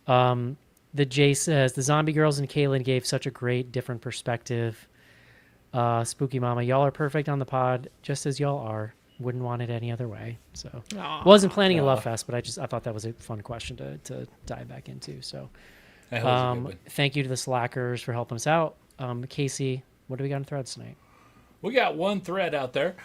The Jay says, "The Zombie Girls and Kaylin gave such a great different perspective." Spooky Mama, y'all are perfect on the pod, just as y'all are. Wouldn't want it any other way. So wasn't planning a love fest, but I thought that was a fun question to dive back into. So That was a good one. thank you to the Slackers for helping us out. Casey, what do we got in threads tonight? We got one thread out there.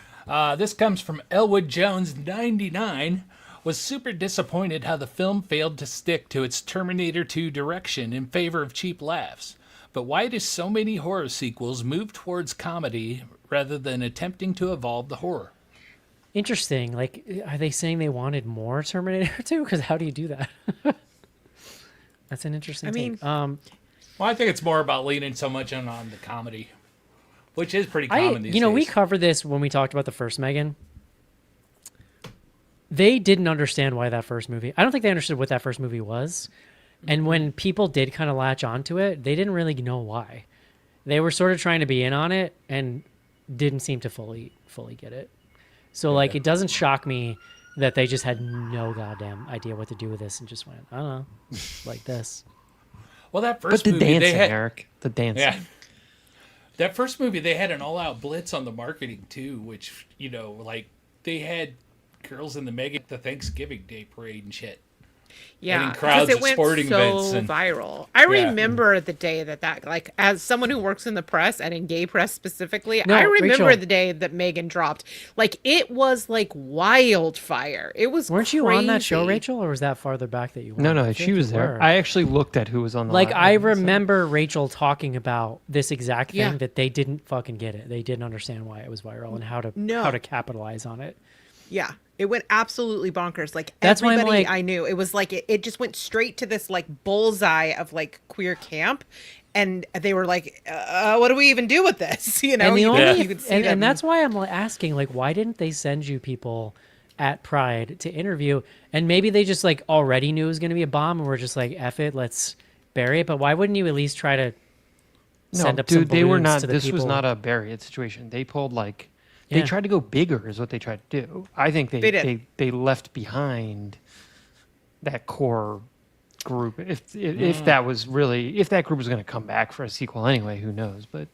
This comes from Elwood Jones 99. Was super disappointed how the film failed to stick to its Terminator 2 direction in favor of cheap laughs. But why do so many horror sequels move towards comedy rather than attempting to evolve the horror? Interesting. Like, are they saying they wanted more Terminator 2? Because how do you do that? That's an interesting take. Well, I think it's more about leaning so much on the comedy, which is pretty common these days. We covered this when we talked about the first Megan. They didn't understand why that first movie. I don't think they understood what that first movie was. And when people did kind of latch onto it, they didn't really know why. They were sort of trying to be in on it and didn't seem to fully get it. So like, it doesn't shock me that they just had no goddamn idea what to do with this and just went, I don't know, like this. Well, that But first the movie, dancing, they had, Eric. The dancing. yeah. That first movie, they had an all-out blitz on the marketing too, which like they had girls in the Thanksgiving Day parade and shit. Yeah, crowds because it at went sporting so events and- viral. I remember the day that, like, as someone who works in the press and in gay press specifically, No, I remember Rachel. the day that Megan dropped. Like, it was like wildfire. It was. Weren't you on that show, crazy. Rachel, or was that farther back that you were? No, I she think was you there. were. I actually looked at who was on the Like, live I and so- remember Rachel talking about this exact thing, Yeah. that they didn't fucking get it. They didn't understand why it was viral and how No. to capitalize on it. Yeah, it went absolutely bonkers. Like, That's why I'm everybody like- I knew, it was like it just went straight to this like bullseye of like queer camp, and they were like, "What do we even do with this?" You know, And the you only, could see and them. that's why I'm like, asking, like, why didn't they send you people at Pride to interview? And maybe they just like already knew it was going to be a bomb, and we're just like, F it, let's bury it. But why wouldn't you at least try to send up some dude, they were balloons not. to the This was people? not a bury it situation. They pulled like Yeah. they tried to go bigger, is what they tried to do. I think They did. they left behind that core group. If that was really, if that group was going to come back for a sequel anyway, who knows? But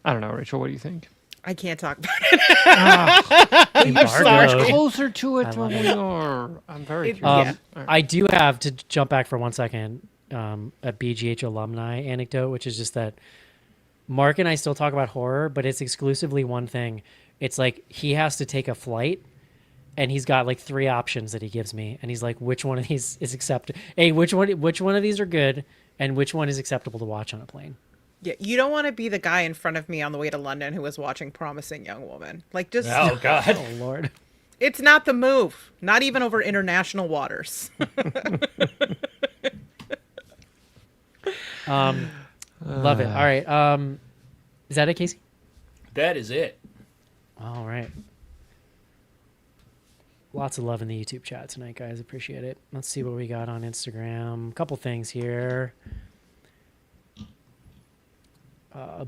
I don't know, Rachel. What do you think? I can't talk about it. You're so much Embargoed. closer to it I than love we it. are. I'm very It- curious. Yeah. I do have to jump back for 1 second. A BGH alumni anecdote, which is just that Mark and I still talk about horror, but it's exclusively one thing. It's like he has to take a flight, and he's got like 3 options that he gives me, and he's like, which one of these is acceptable? Hey, which one of these are good, and which one is acceptable to watch on a plane? Yeah, you don't want to be the guy in front of me on the way to London who was watching Promising Young Woman. Like, just Oh God. Oh Lord. it's not the move. Not even over international waters. Love it. All right. Is that it, Casey? That is it. All right. Lots of love in the YouTube chat tonight, guys. Appreciate it. Let's see what we got on Instagram. A couple things here.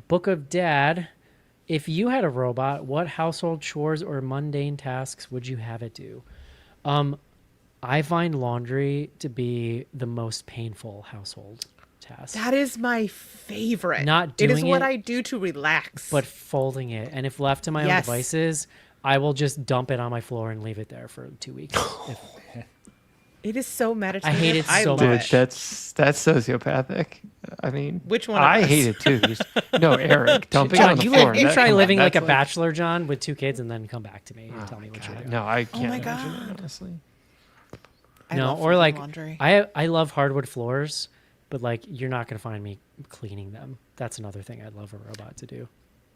Book of Dad. If you had a robot, what household chores or mundane tasks would you have it do? I find laundry to be the most painful household task. That is my favorite. Not It is doing what it, I do to relax. but folding it. And if left to my own Yes. devices, I will just dump it on my floor and leave it there for 2 weeks. it is so meditative. I hate it so love Dude, much. that's sociopathic. I mean, Which one of I us? hate it too. No, Eric, dumping it on John, the you, floor. you try living like a that's bachelor, John, with 2 kids, and then come back to me and tell me what you're doing. No, I can't my imagine God. it, honestly. I No, love or folding like laundry. I love hardwood floors, but like you're not gonna find me cleaning them. That's another thing I'd love a robot to do.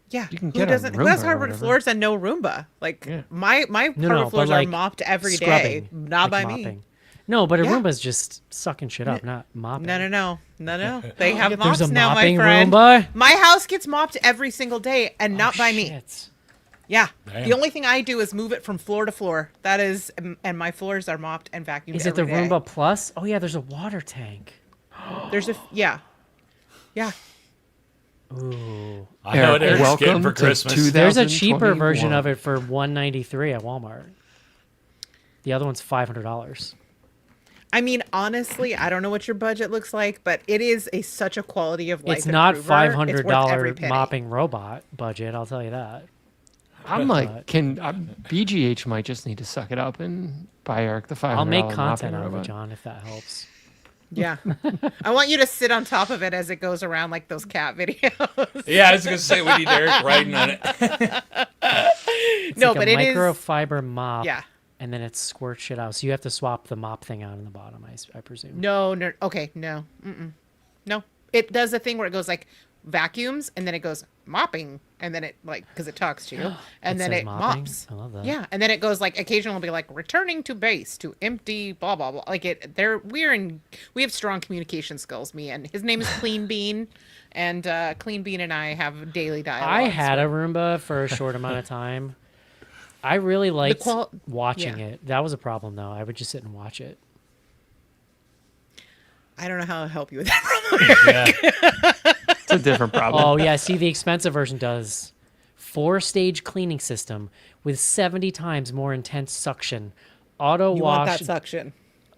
Yeah, You can who get a doesn't? Who has Roomba or hardwood whatever. floors and no Roomba? Like Yeah. my No, hardwood but floors like are mopped every day, scrubbing, not like by me. mopping. No, but a Yeah. Roomba's just sucking shit up, not mopping. No. They have There's mops a now, my mopping friend. Roomba? My house gets mopped every single day, and not by me. Shit. Yeah, Damn. the only thing I do is move it from floor to floor. That is, and my floors are mopped and vacuumed. Is it the every day. Roomba Plus? Oh yeah, there's a water tank. There's a yeah. Ooh. I know what Eric's getting welcome for to Christmas. There's a cheaper version 2021. of it for $193 at Walmart. The other one's $500. I mean, honestly, I don't know what your budget looks like, but it is such a quality of life. It's not improver. It's worth every $500 penny. mopping robot budget. I'll tell you that. I'm like, BGH might just need to suck it up and buy Eric the $500 I'll make mopping content out of it, robot. John, if that helps. Yeah, I want you to sit on top of it as it goes around like those cat videos. Yeah, I was gonna say we need Eric writing on it. It's No, like but a it is. microfiber mop. Yeah. And then it squirts shit out. So you have to swap the mop thing out in the bottom, I presume. No. Okay, no. No. It does a thing where it goes like vacuums and then it goes mopping and then it like because it talks to you and then says it mopping? mops. I love that. Yeah, and then it goes like occasionally will be like returning to base to empty blah blah blah. Like we have strong communication skills. Me and his name is Clean Bean, and Clean Bean and I have daily dialogue. I had a Roomba for a short amount of time. I really liked watching yeah. it. That was a problem, though. I would just sit and watch it. I don't know how to help you with that. It's a different problem. Oh, yeah. See, the expensive version does 4-stage cleaning system with 70 times more intense suction. Auto You want wash, that suction?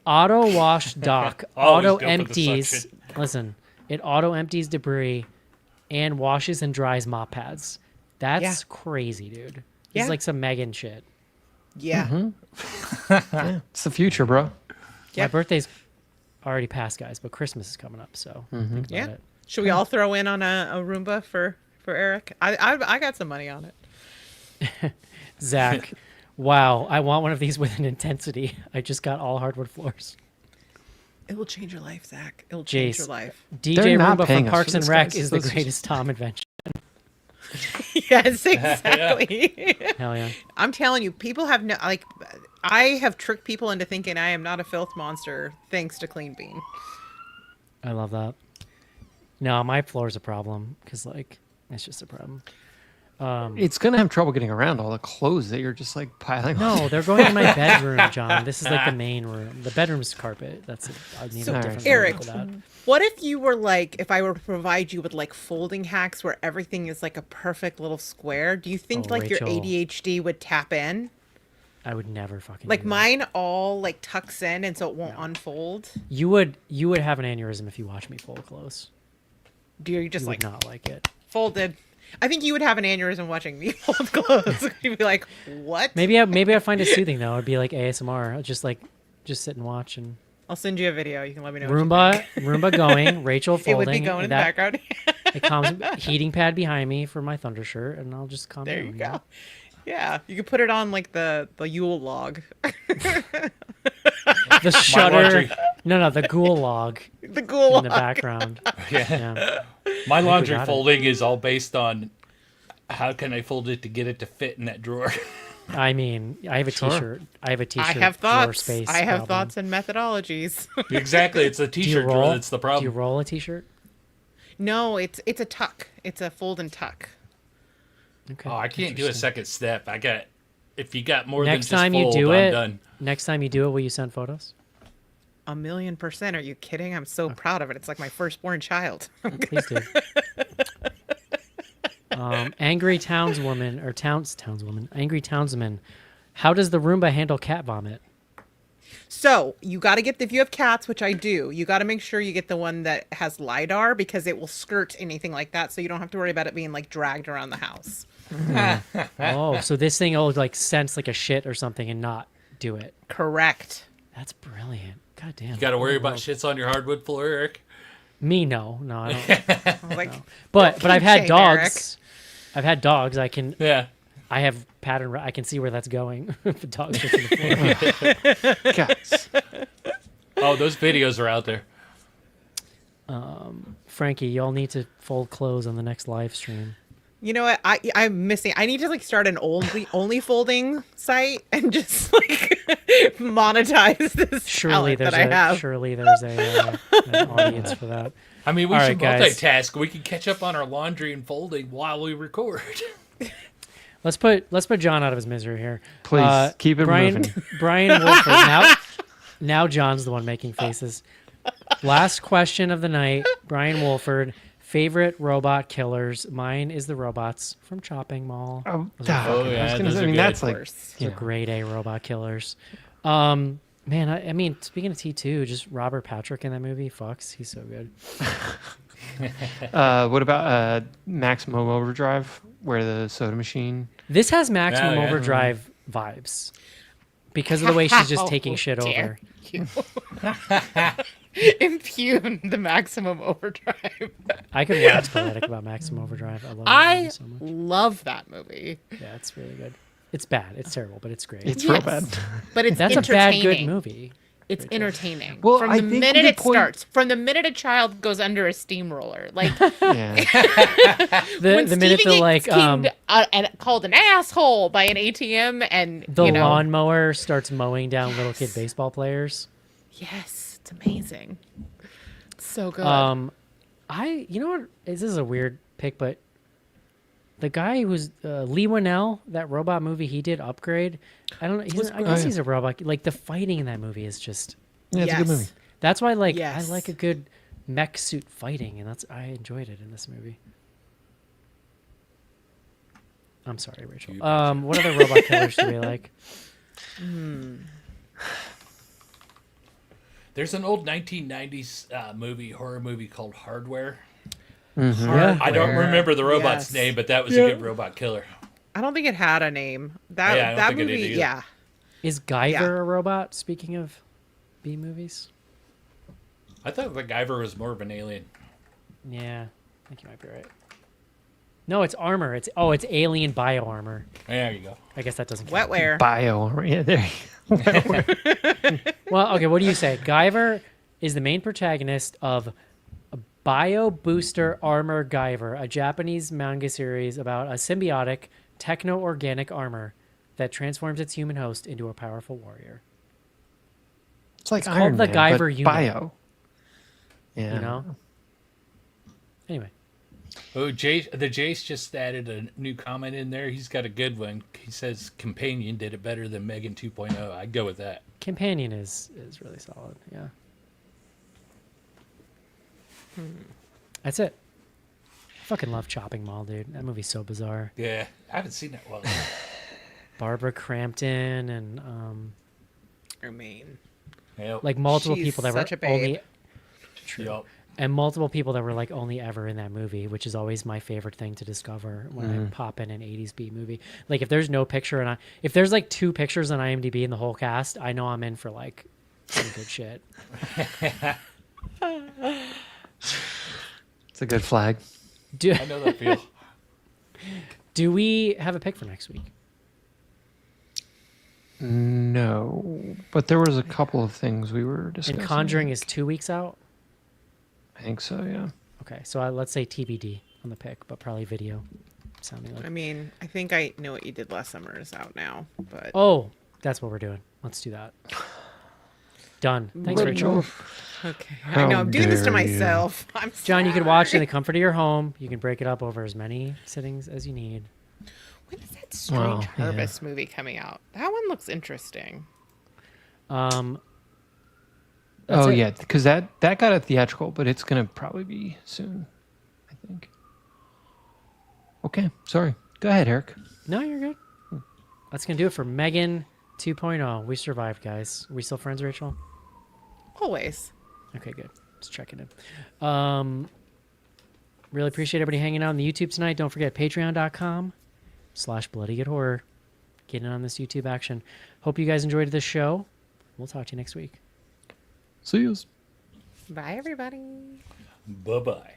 auto wash dock, Always auto go for the empties. suction. Listen, it auto empties debris and washes and dries mop pads. That's Yeah. crazy, dude. Yeah. It's like some Megan shit. Yeah. It's the future, bro. My Yep. birthday's already passed, guys, but Christmas is coming up, so think about Yeah. it. Should we all throw in on a Roomba for Eric? I got some money on it. Zach, wow, I want one of these with an intensity. I just got all hardwood floors. It will change your life, Zach. It will change Jace. your life. DJ They're not Roomba paying from us Parks for and this, Rec guys. is the This is- greatest Tom invention. Yes, exactly. Hell yeah. I'm telling you, people have no like. I have tricked people into thinking I am not a filth monster thanks to Clean Bean. I love that. No, my floor's a problem because, like, it's just a problem. It's gonna have trouble getting around all the clothes that you're just like piling. No, they're going in my bedroom, John. This is like the main room. The bedroom's carpet. That's it. I need a different room Eric, for that. What if you were like, if I were to provide you with like folding hacks where everything is like a perfect little square? Do you think Oh, like your Rachel. ADHD would tap in? I would never fucking Like do that. mine all like tucks in and so it won't unfold. You would have an aneurysm if you watched me fold clothes. Do you just You like would not like it. folded? I think you would have an aneurysm watching me fold clothes. You'd be like, what? Maybe I find it soothing though. It'd be like ASMR. I'd just sit and watch and I'll send you a video. You can let me know. Roomba going, Rachel It folding. would be going in the that- background. It comes heating pad behind me for my thunder shirt, and I'll just calm There down. you go. Yeah, you could put it on like the Yule log. The shutter. laundry. No, the ghoul log The ghoul in the log. background. Yeah. Yeah. My laundry got it. folding is all based on how can I fold it to get it to fit in that drawer. I mean, I have a t-shirt. I have a t-shirt. I have drawer thoughts. Space I have problem. thoughts and methodologies. Exactly. It's the Do you t-shirt drawer roll? that's the Do problem. you roll a t-shirt? No, it's a tuck. It's a fold and tuck. Okay. Oh, I can't do a Interesting. second step. If you got more Next than just time you fold, do I'm it, done. next time you do it, will you send photos? 1,000,000%. Are you kidding? I'm so proud of it. It's like my firstborn child. Please do. Angry townswoman or townswoman. Angry townsman. How does the Roomba handle cat vomit? So you got to get, if you have cats, which I do, you got to make sure you get the one that has LiDAR because it will skirt anything like that. So you don't have to worry about it being like dragged around the house. Oh, so this thing will like sense like a shit or something and not do it. Correct. That's brilliant. God damn. You got to worry about Well, shits on your hardwood floor, Eric. Me, no, I don't. I was like, But I've had shame, dogs. I've had dogs. Yeah. I have pattern. I can see where that's going. If the dog's just in the floor. Guys. Oh, those videos are out there. Frankie, y'all need to fold clothes on the next live stream. you know what? I'm missing. I need to like start an only folding site and just like monetize this Surely talent there's that I have. an audience for that. I mean, we All should right, guys. multitask. We can catch up on our laundry and folding while we record. Let's put John out of his misery here. Please, keep it Brian, moving. Brian Wolford. Now John's the one making faces. Last question of the night. Brian Wolford. Favorite robot killers. Mine is the robots from Chopping Mall. Oh, Those are fucking- yeah, those are I mean, good. that's Of like, course. Those are grade A robot killers. Man, I mean, speaking of T2, just Robert Patrick in that movie. Fucks. He's so good. what about Maximum Overdrive, where the soda machine? This has Maximum yeah. Overdrive vibes because of the way she's just taking How shit dare over. you. Impugn the Maximum Overdrive. I could wax poetic about Maximum Overdrive. I love that I movie so much. love that movie, Yeah, it's really good. It's bad. It's terrible, but it's great. It's real Yes. bad. but it's That's a bad entertaining. good movie. It's entertaining. Well, from I the think minute the it point- starts, from the minute a child goes under a steamroller, like Yeah. The minute the like and called an asshole by an ATM, and the you know, lawnmower starts mowing down little kid baseball players. yes, it's amazing. It's so good. You know what? This is a weird pick, but the guy who's Lee Winnell, that robot movie he did, Upgrade. I don't know. I guess he's a robot. Like the fighting in that movie is just. Yeah, it's a good movie. That's why, like, Yes. I like a good mech suit fighting, and I enjoyed it in this movie. I'm sorry, Rachel. What other robot killers do we like? There's an old 1990s horror movie called Hardware. Yeah. I don't remember the robot's Yes. name, but that was a good robot killer. I don't think it had a name. That Yeah, I don't that think it did movie, either. yeah. Is Guyver Yeah. a robot? Speaking of B movies, I thought MacGyver was more of an alien. yeah, I think you might be right. No, it's armor. It's alien bio armor. There you go. I guess that doesn't count. Wetware. Bio. Yeah, there. Well, okay. What do you say? Guyver is the main protagonist of Bio Booster Armor Guyver, a Japanese manga series about a symbiotic techno-organic armor that transforms its human host into a powerful warrior. It's like It's Iron called the Man, Guyver but unit. Bio. Yeah. You know. Anyway, Oh, the Jace just added a new comment in there. He's got a good one. He says Companion did it better than Megan 2.0. I'd go with that. Companion is really solid. Yeah. That's it. I fucking love Chopping Mall, dude. That movie's so bizarre. Yeah, I haven't seen that one. Barbara Crampton and I mean, Yep. like multiple She's people that such were a babe. only Yup. and multiple people that were like only ever in that movie, which is always my favorite thing to discover when I pop in an 80s B movie. Like if there's no picture if there's like 2 pictures on IMDb in the whole cast, I know I'm in for like Some good shit. It's a good flag. I know that feel. Do we have a pick for next week? No, but there was a couple of things we were discussing. And Conjuring is 2 weeks out? I think so, yeah. Okay, so let's say TBD on the pick, but probably video. Sounding like. I mean, I think I know what you did last summer is out now, but Oh, that's what we're doing. Let's do that. Done. Thanks, Rachel. okay. I know I'm doing this to dare you. myself. I'm John, you can watch in sorry. the comfort of your home. You can break it up over as many sittings as you need. When is that Strange Well, yeah. Harvest movie coming out? That one looks interesting. That's Oh, it. yeah, because that got a theatrical, but it's going to probably be soon, I think. Okay, sorry. Go ahead, Eric. No, you're good. That's going to do it for Megan 2.0. We survived, guys. Are we still friends, Rachel? Always. Okay, good. Just checking in. Really appreciate everybody hanging out on the YouTube tonight. Don't forget patreon.com/bloodygoodhorror. Getting on this YouTube action. Hope you guys enjoyed this show. We'll talk to you next week. See you. Bye, everybody. Bye-bye.